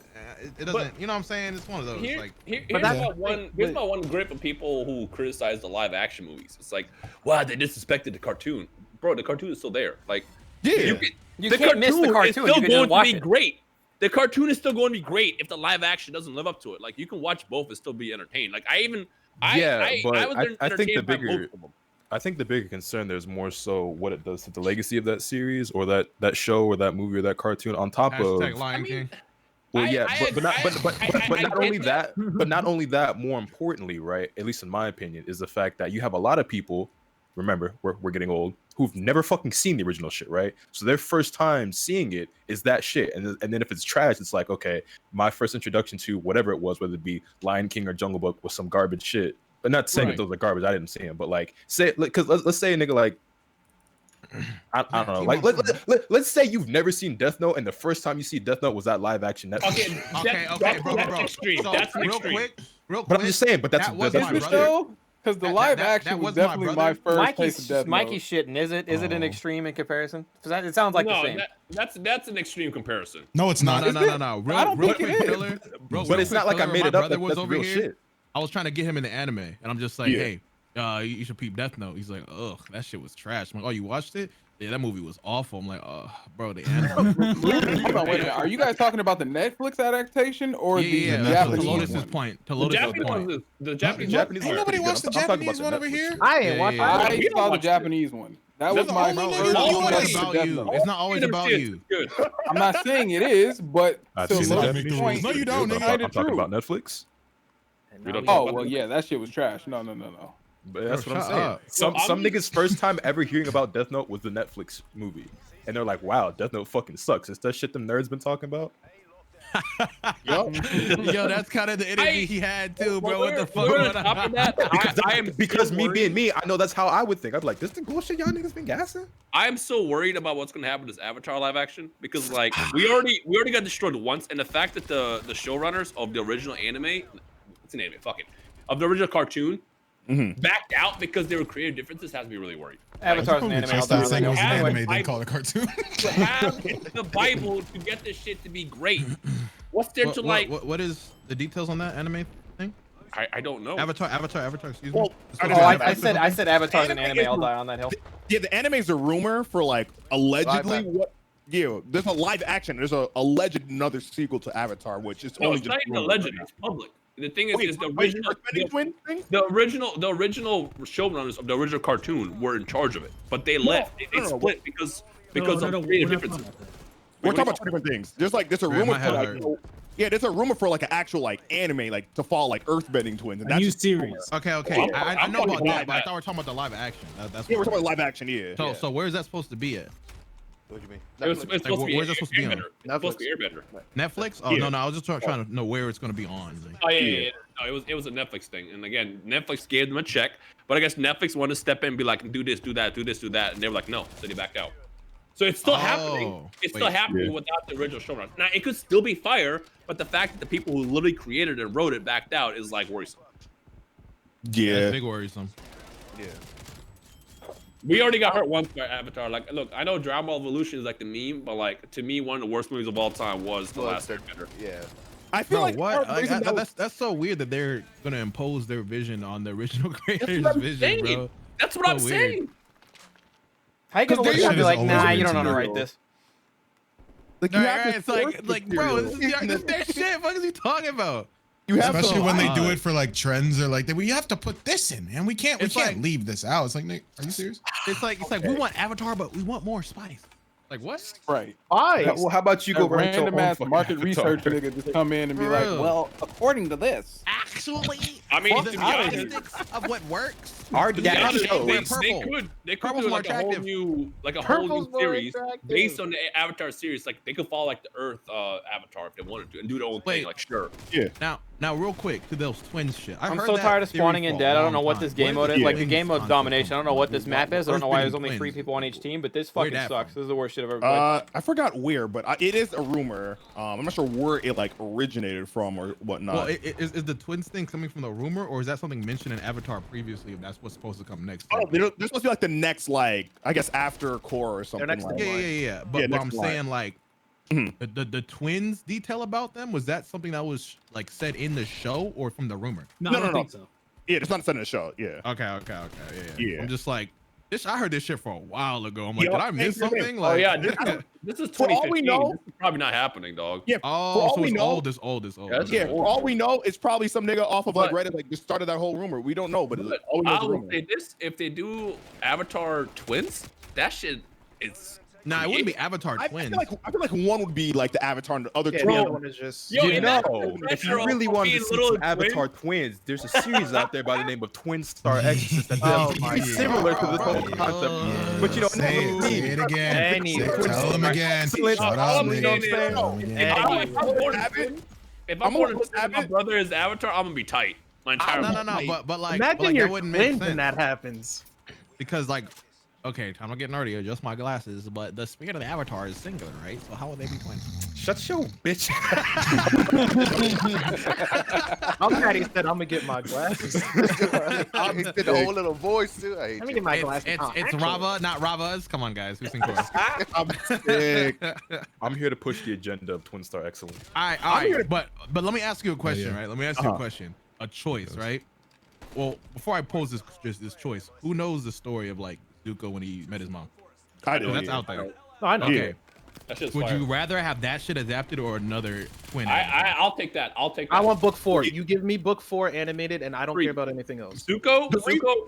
It doesn't, you know what I'm saying? It's one of those. Like, Here's that's my the one. thing, Here's but- my one grip of people who criticize the live action movies. It's like, wow, they disrespected the cartoon, bro. The cartoon is still there. Like, You the can't miss the cartoon. is still You can just going to watch be it. great. The cartoon is still going to be great if the live action doesn't live up to it. Like, you can watch both and still be entertained. Like, I was I think the entertained by both bigger, of them. I think the bigger concern there's more so what it does to the legacy of that series or that show or that movie or that cartoon on top hashtag of. Lion King. Well, yeah, I but not get only that. that, but not only that. More importantly, right? At least in my opinion, is the fact that you have a lot of people. Remember, we're getting old. Who've never fucking seen the original shit, right? So their first time seeing it is that shit, and then if it's trash, it's like, okay, my first introduction to whatever it was, whether it be Lion King or Jungle Book, was some garbage shit. But not saying that those are garbage. I didn't see them, but like, say, because let's say a nigga like. I don't know. Like, let's say you've never seen Death Note, and the first time you see Death Note was that live action Netflix. Okay, bro. That's extreme. So, That's real extreme. quick. But I'm just saying. But that's that was that's my real brother. shit. though? Because the live action was definitely my first taste of Death Note. Mikey's shitting. Is it an extreme in comparison? 'Cause it sounds like the No, same. that's an extreme comparison. No, it's not. No. I don't Real think it quick, is. Taylor. But it's not like I made it up. That's over real here. shit. I was trying to get him into anime, and I'm just like, hey, you should peep Death Note. He's like, ugh, that shit was trash. I'm like, oh, you watched it? Yeah, that movie was awful. I'm like, oh, bro, the anime. Hold on, wait a minute. Are you guys talking about the Netflix adaptation or the Yeah, to Japanese Lotus's one? point. To The Lotus's Japanese point. one, the Japanese. Ain't nobody watched the Japanese one over here. I ain't watching. I We don't saw the watch it. Japanese one. That was That's my all we first know. It's introduction not to about Death you. Note. It's not always about you. Good. I'm not saying it is, but I've to seen the Lotus's Japanese point, ones. No, you don't, I'm nigga. talking true. about Netflix. We don't Oh know well, yeah, that shit was trash. No. But that's Bro, what I'm shut saying. up. Some niggas' first time ever hearing about Death Note was the Netflix movie, and they're like, "Wow, Death Note fucking sucks." It's that shit them nerds been talking about. Yup. Yo, that's kind of the energy he had too, bro. What the fuck? On top of that, because so me being worried. me, I know that's how I would think. I'd be like, this the bullshit y'all niggas been gassing. I am so worried about what's gonna happen to this Avatar live action because like we already got destroyed once, and the fact that the showrunners of the original anime, it's an anime, fuck it, of the original cartoon, backed out because there were creative differences has me really worried. Avatar's an anime. Just I'll saying it was an Anyway, anime, then call it a cartoon. To have the Bible to get this shit to be great. What's there to like? What is the details on that anime thing? I don't know. Avatar. Excuse me. Well, I said Avatar's an anime. I'll die on that hill. Yeah, the anime's a rumor for like allegedly Live what. Yeah, there's a live action. There's a alleged another sequel to Avatar, which is No, only it's just not even a rumor. legend. It's public. The thing is, Wait, is the wait, original, Earthbending twin thing? the original showrunners of the original cartoon were in charge of it, but they left. They no, split because of creative we're not differences. talking about that. We're talking about two different things. There's a Yeah, rumor my for head like, hurt. yeah, there's a rumor for like an actual like anime like to follow like Earthbending twins, and A that's new just a rumor. series. Okay. I know about talking that, about but I that. thought we were talking about the live action. That's Yeah, we're what- talking about live action. Yeah. So where is that supposed to be at? What do you mean? It's Netflix. supposed to be where's that supposed to be on? Airbender. It's supposed to be Airbender. Netflix? Oh Yeah. no, I was just trying to know where it's going to be on. Like, Oh yeah. No, it was a Netflix thing, and again, Netflix gave them a check, but I guess Netflix wanted to step in and be like, do this, do that, do this, do that, and they were like, no, so they backed out. So it's still happening. It's still happening without the original showrunner. Now it could still be fire, but the fact that the people who literally created and wrote it backed out is like worrisome. Yeah. that's big worrisome. Yeah. We already got hurt once by Avatar. Like, look, I know Dragon Ball Evolution is like the meme, but like to me, one of the worst movies of all time was The Last Airbender. Yeah. I feel Bro, like what? part of the Like, reason that was- that's so weird that they're gonna impose their vision on the original creator's what I'm vision, saying. bro. That's what So I'm weird. saying. How you gonna look at it and be like, always nah, been you don't know how to too write real. this? like you have to It's source like, bro, this material. is their shit. What is he talking about? You have Especially to when they do odd. it for like trends or like we have to put this in, man. We can't It's like- leave this out. It's like, Nick, are you serious? It's like we want Avatar, but we want more spice. Like what? Right. Why? Well, how about you A go write your random own ass fucking market Avatar? research nigga just come in and be For like, real. well, according to this. Actually, I mean, the to be honest, statistics of what works. Already to be got honest, shows. they Purple. could Purple's do more like a whole attractive. new Purple's more series attractive. based on the Avatar series. Like they could follow like the Earth Avatar if they wanted to and do their own Wait. thing. Like sure. Now, real quick to those twins shit. I've I'm heard so that tired of theory spawning for in a dead. I don't know long what time. this game Where's mode is. the Like the twins game mode's concept domination. I come don't know from? what this map is. I don't know why there's only Earthbending 3 twins. people on each team, but this Where'd fucking that sucks. from? This is the worst shit I've ever played. I forgot where, but it is a rumor. I'm not sure where it like originated from or whatnot. Well, is the twins thing coming from the rumor, or is that something mentioned in Avatar previously? If that's what's supposed to come next. Oh, they're supposed to be like the next, like I guess after core or something. next Like in that. Yeah. But Yeah, what I'm next line. saying, like, the twins detail about them, was that something that was like said in the show or from the rumor? No, No, I don't no, think so. Yeah, it's not set in the show. Yeah. Okay. Yeah. Yeah. I'm just like, I heard this shit for a while ago. I'm like, Yeah, did I miss same thing. something? Oh Like, yeah, this is For all 2015. we know- This is probably not happening, dog. Yeah. Oh, for all so we it's know, old. It's old. Yeah, that's yeah. old. For all we know, it's probably some nigga off of like But- Reddit like just started that whole rumor. We don't know, but But all we know is I a will rumor. say this: if they do Avatar twins, that shit is. Nah, it wouldn't be Avatar I twins. feel like one would be like the Avatar, and the other Yeah, two. the other one is just. Yo, You imagine know, the if pressure you of really wanted being to see little some Avatar twins, there's a series out there by the name of Twin Star Exorcist that Oh does my similar to this whole God. concept. But you know, say it again. Any- Tell them again. Excellent. Shut All up, I'm nigga. saying is- Tell 'em again. If I'm born if I'm born and my brother is Avatar, I'm gonna be tight. My entire No, life. but like, Imagine that your wouldn't make twins sense when that happens. because like, okay, I'm not getting nerdy, adjust my glasses, but the spirit of the Avatar is singular, right? So how would they be playing? Shut your bitch. I'm glad he said I'm gonna get my glasses. He did the whole little voice too. I hate Let me you. get my It's glasses. Oh, it's actually- Rava, not Ravas. Come on, guys, who's in chorus? I'm sick. I'm here to push the agenda of Twin Star Excellence. All right, but let me ask you a question, yeah. right? Let me ask you a question, a choice, right? Well, before I pose this choice, who knows the story of like Zuko when he met his mom? I do. That's yeah. out there. No, I know. Okay. That shit's Would fire. you rather have that shit adapted or another twin? I'll take that. I'll take that. I want book 4. You give me book 4 animated, and I don't Free. care about anything else. Zuko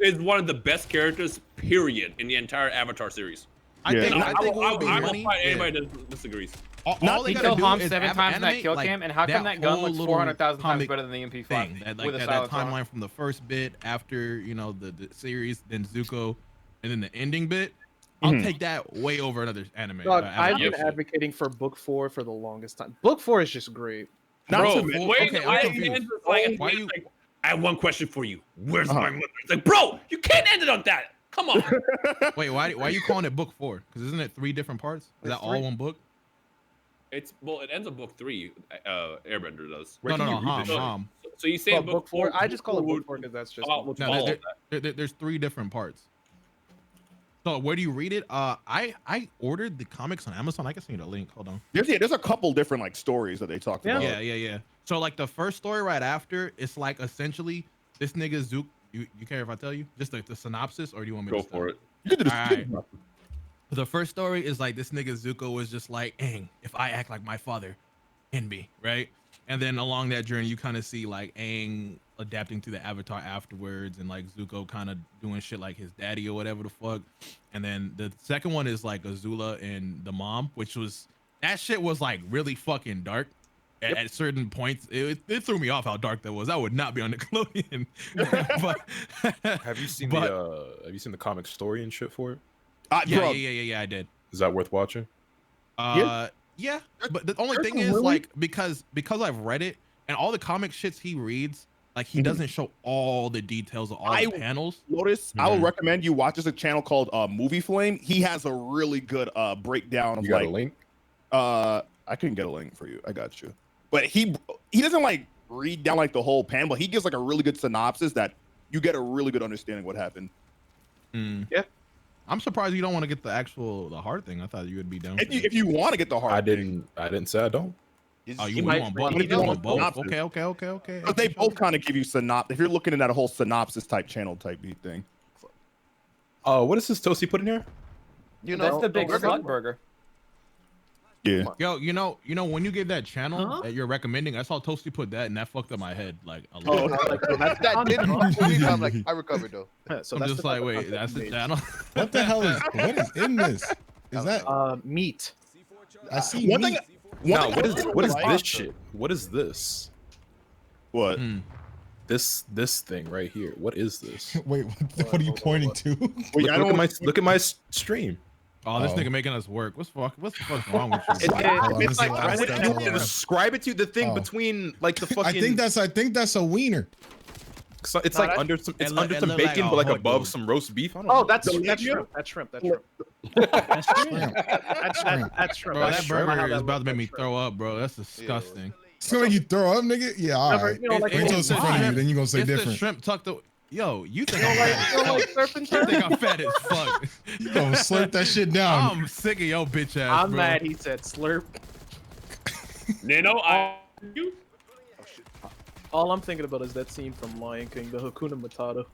is one of the best characters, period, in the entire Avatar series. I think I it would will be fight Yeah. anybody that disagrees. All they He gotta killed do Hom is 7 times in that animate, kill like, cam, and how come that gun whole looks little 400,000 times comic better than the MP5 thing, that, with a that silence on it? timeline from the first bit after the series, then Zuko, and then the ending bit. I'll take that way over another anime. Dog, I've been Avatar. advocating for book 4 for the longest time. Book 4 is just great. Bro, to mention- wait, okay, I'm confused. Why you? like, I have one question for you. Where's my mother? It's like, bro, you can't end it on that. Come on. Wait, why are you calling it book 4? Because isn't it 3 different parts? Is that all one book? It ends on book 3. Airbender does. No, can you read Hom. So you say But book 4? I just call it book 4 because that's just. Oh, No, all of there's 3 different parts. So where do you read it? I ordered the comics on Amazon. I can send you the link. Hold on. There's a couple different like stories that they talked about. Yeah. So like the first story right after, it's like essentially this nigga Zook. You care if I tell you just like the synopsis, or do you want me Go to for it. You could do All right. The first story is like this nigga Zuko was just like, Aang, if I act like my father, in me, right? And then along that journey, you kind of see like Aang adapting to the Avatar afterwards, and like Zuko kind of doing shit like his daddy or whatever the fuck. And then the second one is like Azula and the mom, which was that shit was like really fucking dark. At certain points, it threw me off how dark that was. I would not be on Nickelodeon. But Have you seen the comic story and shit for it? Yeah, I did. Is that worth watching? Yeah, but the only thing is like because I've read it and all the comic shits he reads, like he doesn't show all the details of all the panels. Lotus, I will recommend you watch this a channel called Movie Flame. He has a really good breakdown of You got like a link? I couldn't get a link for you. I got you. But he doesn't like read down like the whole panel, but he gives like a really good synopsis that you get a really good understanding what happened. Yeah. I'm surprised you don't want to get the hard thing. I thought you would be down. If you want to get the hard, I didn't say I don't. Oh, you want both? You want both? Okay. But they both kind of give you synopsis. If you're looking at a whole synopsis type channel type beat thing. What is this Toastie put in here? You That's know, the big slut burger. Yeah. Yo, you know, when you gave that channel that you're recommending, I saw Toastie put that, and that fucked up my head like a lot. that didn't. I'm like, I recovered though. So I'm that's just like, wait, that's the channel. What the hell is what is in this? Is that meat? I see One meat. thing. No, what is this shit? What is this? What? This thing right here. What is this? Wait, what are you pointing to? Wait, look at my stream. Oh, this nigga making us work. What's the fuck wrong with you? It's like describe it to the thing between like the fucking. I think that's a wiener. So it's like under some bacon, like but like hot above dog. some roast beef. I don't Oh, know. that's shrimp. That's shrimp. That's shrimp. That's true. That's shrimp. Bro, That's that shrimp. burger is about to make me throw up, bro. That's disgusting. It's gonna make you throw up, nigga. Yeah, all right. You know, like, Wait until it's in front of you, then you gonna say It's different. the shrimp tucked away. Yo, you think you I'm don't fat? like surf and You turf? think I'm fat as fuck? You gonna slurp that shit down. I'm sick of your bitch ass, I'm bro. mad. He said slurp. Nano, you. All I'm thinking about is that scene from Lion King, the Hakuna Matata.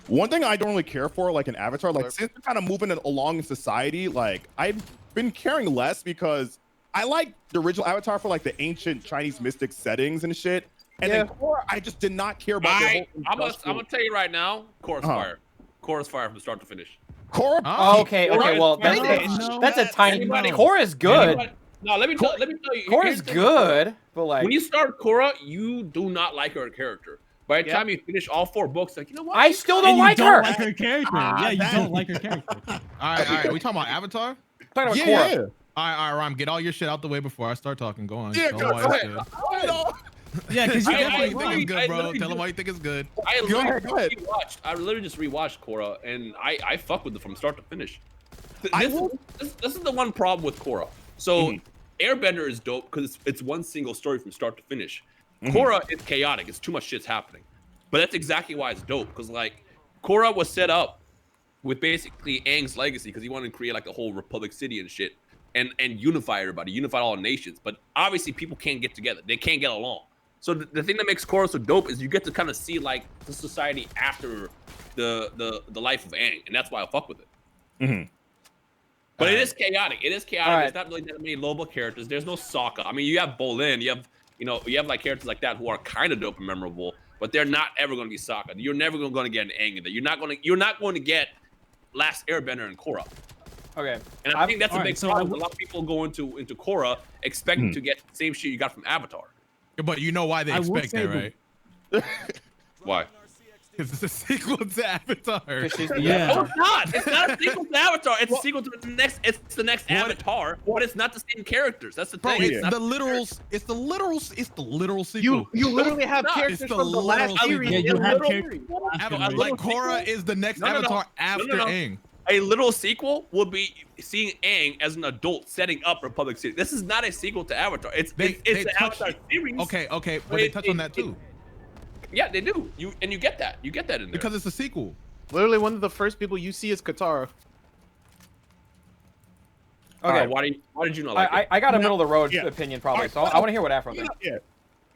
One thing I don't really care for, like an Avatar, like since we're kind of moving it along in society, like I've been caring less because I like the original Avatar for like the ancient Chinese mystic settings and shit. And then Korra, I just did not care about. I'm gonna tell you right now, Korra's fire. Korra's fire from start to finish. Korra. Oh, okay. Well, that's a tiny. Korra's good. No, let me tell you. Korra's good, but like when you start Korra, you do not like her character. By the time you finish all 4 books, like, you know what? I still don't You like don't her. like her character. Yeah, you don't like her character. All right. We talking about Avatar? Talking about Yeah. Korra. All right, Ram, get all your shit out the way before I start talking. Go on. Yeah, Tell 'em why it's good. Yeah, because you I definitely Think it's wrong. good, bro. Tell them why you think it's good. I Go ahead. literally just rewatched Korra, and I fuck with it from start to finish. This is the one problem with Korra. So Airbender is dope because it's one single story from start to finish. Korra is chaotic. It's too much shit's happening. But that's exactly why it's dope, because like Korra was set up with basically Aang's legacy because he wanted to create like a whole Republic City and shit and unify everybody, unify all nations. But obviously people can't get together. They can't get along. So the thing that makes Korra so dope is you get to kind of see like the society after the life of Aang, and that's why I fuck with it. But it is chaotic. It is chaotic. There's not really that many lovable characters. There's no Sokka. I mean, you have Bolin. You have like characters like that who are kind of dope and memorable, but they're not ever going to be Sokka. You're never going to get an Aang in there. You're not going to get Last Airbender and Korra. Okay. And I think that's a big problem. A lot of people go into Korra expecting to get the same shit you got from Avatar. But you know why they expect that, right? Why? It's a sequel to Avatar. Yeah. No, it's not. It's not a sequel to Avatar. It's a sequel to the next. It's the next Avatar, but it's not the same characters. That's the Bro, thing. it's the literal. It's the literal sequel. You literally have No, characters it's the from the last literal series. Yeah, you in have Little characters. series. Like Korra is the next Avatar after Aang. A little sequel would be seeing Aang as an adult setting up Republic City. This is not a sequel to Avatar. It's They the touch- Avatar series. Okay, but they touch on that too Yeah, they do. You get that. You get that in there. because it's a sequel. Literally, one of the first people you see is Katara. Okay, why did you not like it? I got a middle of the road Yeah. opinion probably, so I want to hear what Afro thinks. Yeah.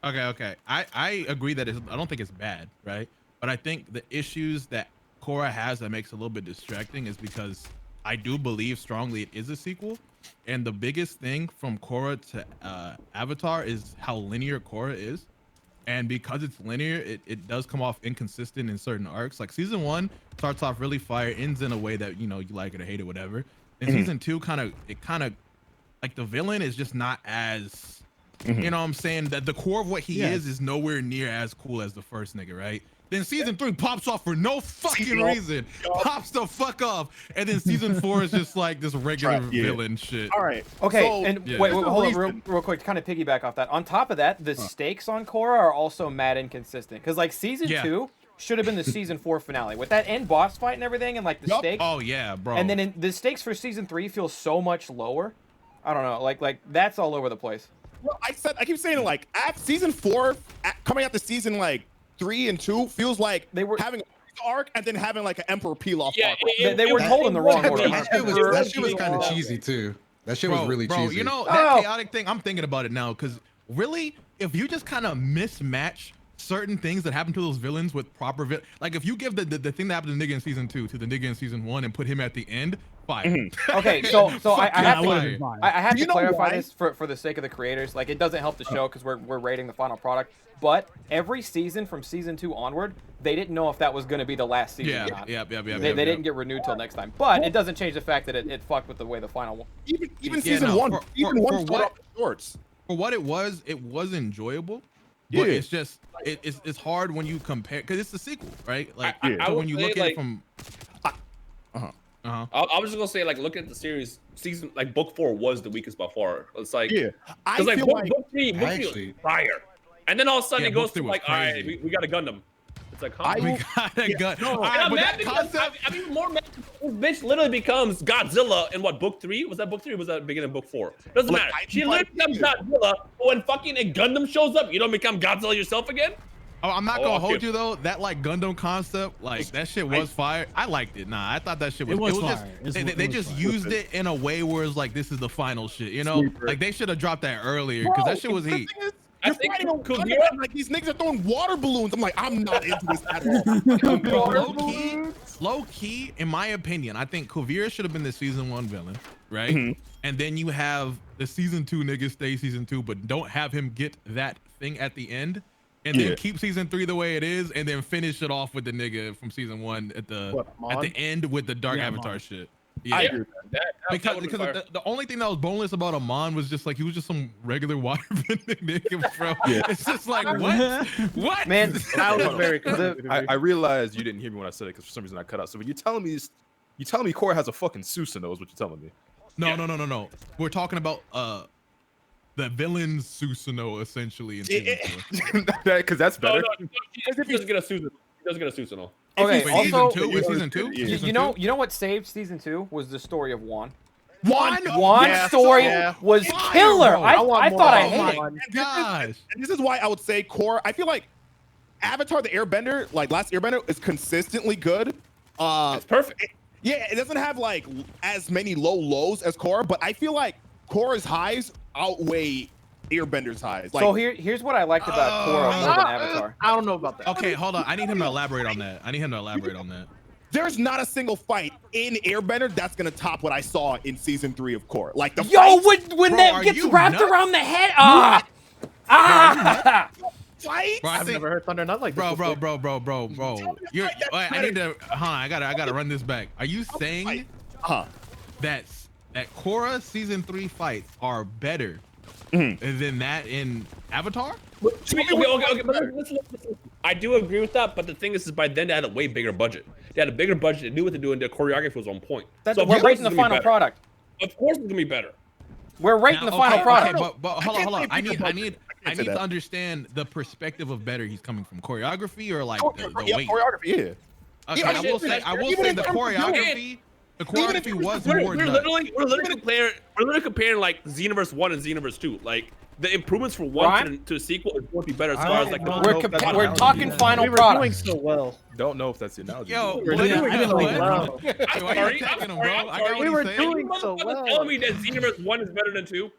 Okay. I agree that I don't think it's bad, right? But I think the issues that Korra has that makes it a little bit distracting is because I do believe strongly it is a sequel. And the biggest thing from Korra to Avatar is how linear Korra is. And because it's linear, it does come off inconsistent in certain arcs. Like season 1 starts off really fire, ends in a way that, you know, you like it or hate it, whatever. And season 2 kind of like the villain is just not as, you know what I'm saying? That the core of what he is nowhere near as cool as the first nigga, right? Then season 3 pops off for no fucking reason. Pops the fuck off. And then season 4 is just like this regular villain shit. All right. Okay, So, and yeah. wait, hold on real quick to kind of piggyback off that. On top of that, the stakes on Korra are also mad inconsistent. Because like season 2 should have been the season 4 finale. With that end boss fight and everything and like the stakes. Oh yeah, bro. And then the stakes for season 3 feel so much lower. I don't know, like that's all over the place. Well, I keep saying like at season 4, coming out the season like 3 and 2 feels like they were having an arc and then having like an Emperor Pilaf arc. They were told in the wrong order. That shit was kind of cheesy too. That shit was really cheesy. You know that chaotic thing. I'm thinking about it now because really, if you just kind of mismatch certain things that happen to those villains with proper like if you give the thing that happened to the nigga in season 2 to the nigga in season 1 and put him at the end, fire. Okay, so I have to clarify why? this for the sake of the creators. Like it doesn't help the show because we're rating the final product. But every season from season 2 onward, they didn't know if that was going to be the last season or not. They didn't get renewed till next time. But it doesn't change the fact that it fucked with the way the final one. Even season 1, season 1 started off the shorts. For what it was enjoyable. But it's just it's hard when you compare because it's a sequel, right? Like I when you would look say, at like, it from I was just gonna say, like, looking at the series, season like book 4 was the weakest by far. It's like, I like feel book, like book 3 was fire, and then all of a sudden it goes to was like, all right, crazy. we got a Gundam. It's like, huh? we got a gun. No, All and right, I'm but mad that because concept. I mean, more mad. This bitch literally becomes Godzilla in what, book 3? Was that book 3 or was that beginning of book 4? Doesn't matter. She literally becomes Godzilla, but when fucking a Gundam shows up, you don't become Godzilla yourself again? Oh, I'm not gonna hold you though. That like Gundam concept, like that shit was fire. I liked it. Nah, I thought that shit was. It was just fire. they just used it in a way where it's like this is the final shit. You know, like they should have dropped that earlier because that shit was heat. You're fighting on Gundam, and, like these niggas are throwing water balloons. I'm like, I'm not into this at all. Bro, low key, in my opinion, I think Kuvira should have been the season 1 villain, right? And then you have the season 2 niggas stay season 2, but don't have him get that thing at the end. And then keep season 3 the way it is, and then finish it off with the nigga from season 1 at the end with the Dark Avatar shit. Yeah, I agree with that. because the only thing that was boneless about Amon was just like he was just some regular water bending nigga, bro. It's just like what? Man, That was very cool. I realized you didn't hear me when I said it because for some reason I cut out. So when you're telling me Korra has a fucking Susanoo is what you're telling me. No. We're talking about the villain Susanoo essentially in season 4. Because that's better. No, he doesn't get a Susanoo. He doesn't get a Susanoo. Okay, Wait, also, season 2? you know what saved season 2 was the story of Juan. Juan's story was killer. Bro. I thought I hated it. Oh my gosh. And this is why I would say Korra. I feel like Avatar: The Airbender, like Last Airbender, is consistently good. It's perfect. It doesn't have like as many low lows as Korra, but I feel like Korra's highs outweigh Airbender's highs. Like, So here's what I liked about Korra more than Avatar. I don't know about that. Okay, hold on. I need him to elaborate on that. there's not a single fight in Airbender that's gonna top what I saw in season 3 of Korra. Like the when Bro, that are gets you wrapped nuts? around the head. fight. Bro, I've never heard Thunder Nut like this. bro. You're, I need to. I gotta run this back. Are you saying that Korra season 3 fights are better than that in Avatar? Okay. But listen. I do agree with that, but the thing is by then they had a way bigger budget. They had a bigger budget. They knew what to do, and their choreography was on point. We're rating the final product. Of course, it's gonna be better. We're rating the final product. Okay, but hold on. I need to understand the perspective of better. He's coming from choreography or like the weight. Choreography, yeah. Okay, I will say the choreography. The choreography was more. We're literally comparing like Xenoverse 1 and Xenoverse 2. Like the improvements from one to a sequel is going to be better as far as like we're talking final product. We're doing so well. Don't know if that's the analogy. Yo, we were doing so well. Telling me that Xenoverse 1 is better than 2.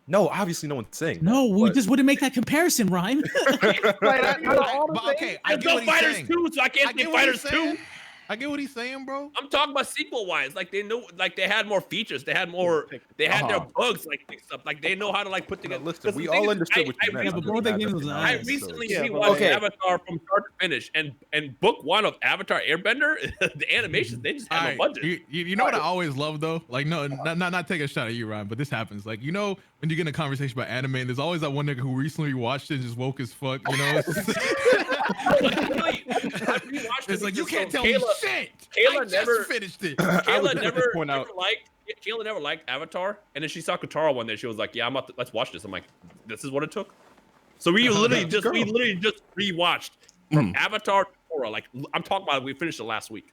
No, obviously no one's saying. No, we just wouldn't make that comparison, Rhyme. Okay, I get what he's saying. 2, so I can't say Fighters 2. I get what he's saying, bro. I'm talking about sequel wise. Like they know, like they had more features. They had more. They had their bugs like fixed up. Like they know how to like put together. Listen, we all understood what you meant. I recently rewatched Avatar from start to finish, and book 1 of Avatar Airbender, the animations they just had no budget. You know what I always love though? Like not take a shot at you, Ryan, but this happens. Like when you get in a conversation about anime, and there's always that one nigga who recently watched it and just woke as fuck. You know. It's like you can't tell me shit. Kayla never finished it. Kayla never liked Avatar, and then she saw Katara one day. She was like, "Yeah, let's watch this." I'm like, "This is what it took." So we literally just rewatched from Avatar to Korra. Like I'm talking about, we finished it last week.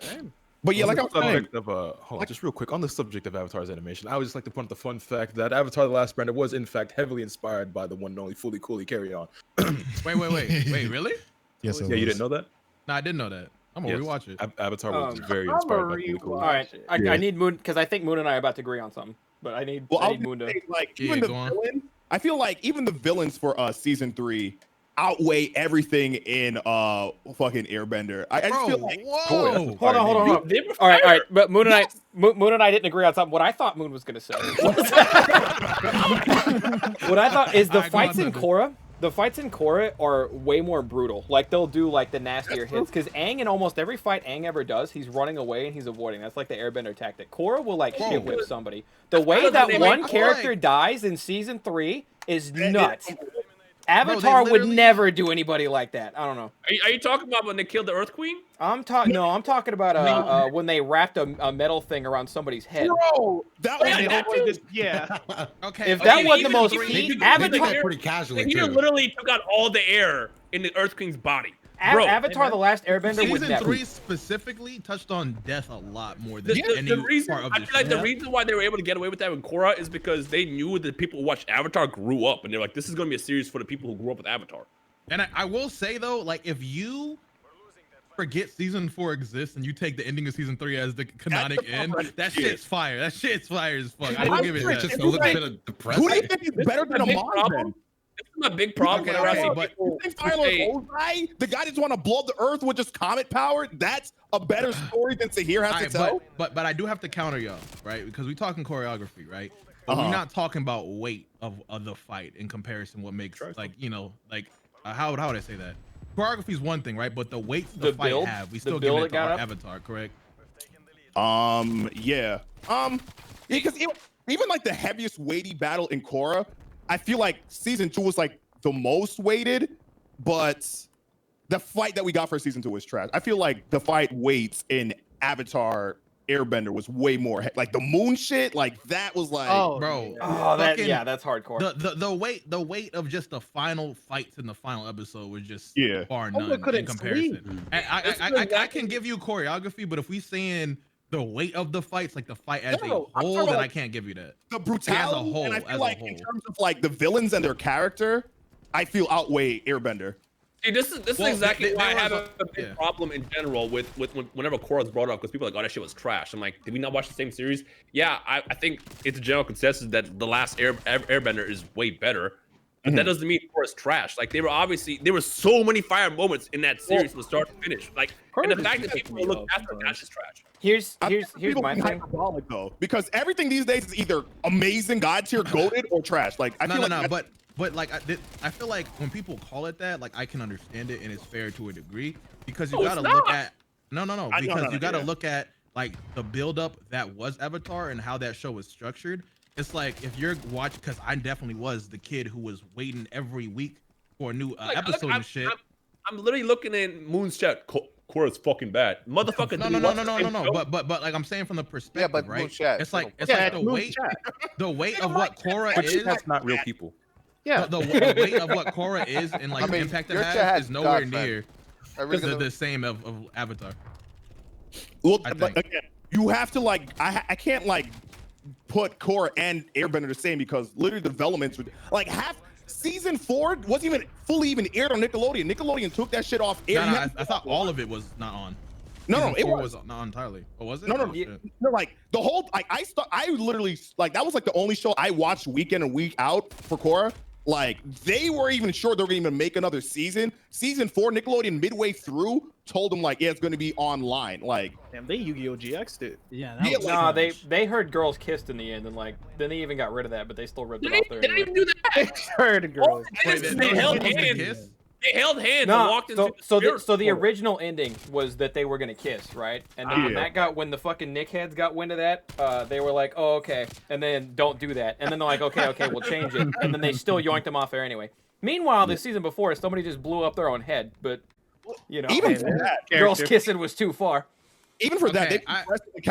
Same. But yeah, like I was saying, hold on, just real quick on the subject of Avatar's animation, I would just like to point out the fun fact that Avatar: The Last Airbender was in fact heavily inspired by the one and only Fully Cooley Carry On. Wait, really? Yes. Yeah, you didn't know that? No, I didn't know that. I'm gonna rewatch it. Avatar was very inspired by Fully Cooley. All right, I need Moon because I think Moon and I are about to agree on something, but I need Moon to like even the villain. I feel like even the villains for season 3 outweigh everything in fucking Airbender. I just feel like hold on. All right, but Moon and I didn't agree on something. What I thought Moon was gonna say. What I thought is the fights in Korra. The fights in Korra are way more brutal. Like they'll do like the nastier hits because Aang in almost every fight Aang ever does, he's running away and he's avoiding. That's like the Airbender tactic. Korra will like shit whip somebody. The way that one character dies in season 3 is nuts. Avatar would never do anybody like that. I don't know. Are you talking about when they killed the Earth Queen? I'm talking about when they wrapped a metal thing around somebody's head. No, that was yeah. Okay. If that wasn't the most Avatar pretty casually. He literally took out all the air in the Earth Queen's body. Avatar: The Last Airbender would Season never. 3 specifically touched on death a lot more than any part of the show. The reason why they were able to get away with that with Korra is because they knew that people who watched Avatar grew up, and they're like, this is going to be a series for the people who grew up with Avatar. And I will say though, like if you forget season 4 exists and you take the ending of season 3 as the canonic end, that shit's fire. That shit's fire as fuck. I will give it that. Just a little bit of depressing. Who do you think is better than Amon? This is my big problem. But you think Tyler Ozai, the guy just want to blow up the earth with just comet power, that's a better story than Sahir has to tell? But I do have to counter y'all, right? Because we talking choreography, right? But we're not talking about weight of the fight in comparison. What makes how would I say that? Choreography is one thing, right? But the weight the fight build, have, we still give it to our Avatar, correct? Yeah. Because even like the heaviest weighty battle in Korra, I feel like season 2 was like the most weighted, but the fight that we got for season 2 was trash. I feel like the fight weights in Avatar Airbender was way more like the moon shit. Like that was like, that's hardcore. The weight of just the final fights in the final episode was just bar none in comparison. I can give you choreography, but if we saying the weight of the fights, like the fight as a whole, then I can't give you that. The brutality as a whole, and I feel like in terms of like the villains and their character, I feel outweigh Airbender. See, this is exactly why I have a big problem in general with whenever Korra's brought up, because people are like, oh, that shit was trash. I'm like, did we not watch the same series? Yeah, I think it's a general consensus that The Last Airbender is way better. But that doesn't mean Korra's trash. Like there were so many fire moments in that series from start to finish. Like, and the fact that people look past her, that's just trash. Here's my thing. Hyperbolic though, because everything these days is either amazing, god tier, goated, or trash. Like I feel like but like I feel like when people call it that, like I can understand it and it's fair to a degree because you gotta look at because you gotta look at like the buildup that was Avatar and how that show was structured. It's like if you're watching, because I definitely was the kid who was waiting every week for a new episode and shit. I'm literally looking in Moon's chat. Korra's fucking bad, motherfucker. No. But like I'm saying from the perspective, but right? Moon's chat. It's like the weight of what Korra But is. that's not real people. Yeah. The weight of what Korra is and like I mean, the impact it your chat has has is nowhere God, near the same of Avatar. Well, I but think. again, you have to like I can't like put Korra and Airbender the same because literally the developments would like season 4 wasn't even fully even aired on Nickelodeon. Nickelodeon took that shit off air. No, I thought all of it was not on. No, it was not entirely. Or was it? No, Oh, shit. no, like the whole like I literally like that was like the only show I watched week in and week out for Korra. Like they were even sure they were gonna even make another season. Season 4, Nickelodeon midway through told them like, yeah, it's gonna be online. Like, damn, they Yu-Gi-Oh GX'd it. Yeah, Yeah, was Nah, trash. they heard girls kissed in the end, and like then they even got rid of that, but they still ripped it off there. They didn't even do that. Heard girls. They held hands. They held hands and No, walked into so spirit the portal. original ending was that they were gonna kiss, right? And then when the fucking Nickheads got wind of that, they were like, oh okay, and then don't do that, and then they're like, okay, we'll change it, and then they still yoinked them off air anyway. Meanwhile, this season before, somebody just blew up their own head, but you know, even for that, girls kissing was too far. Even for that, Okay, they kept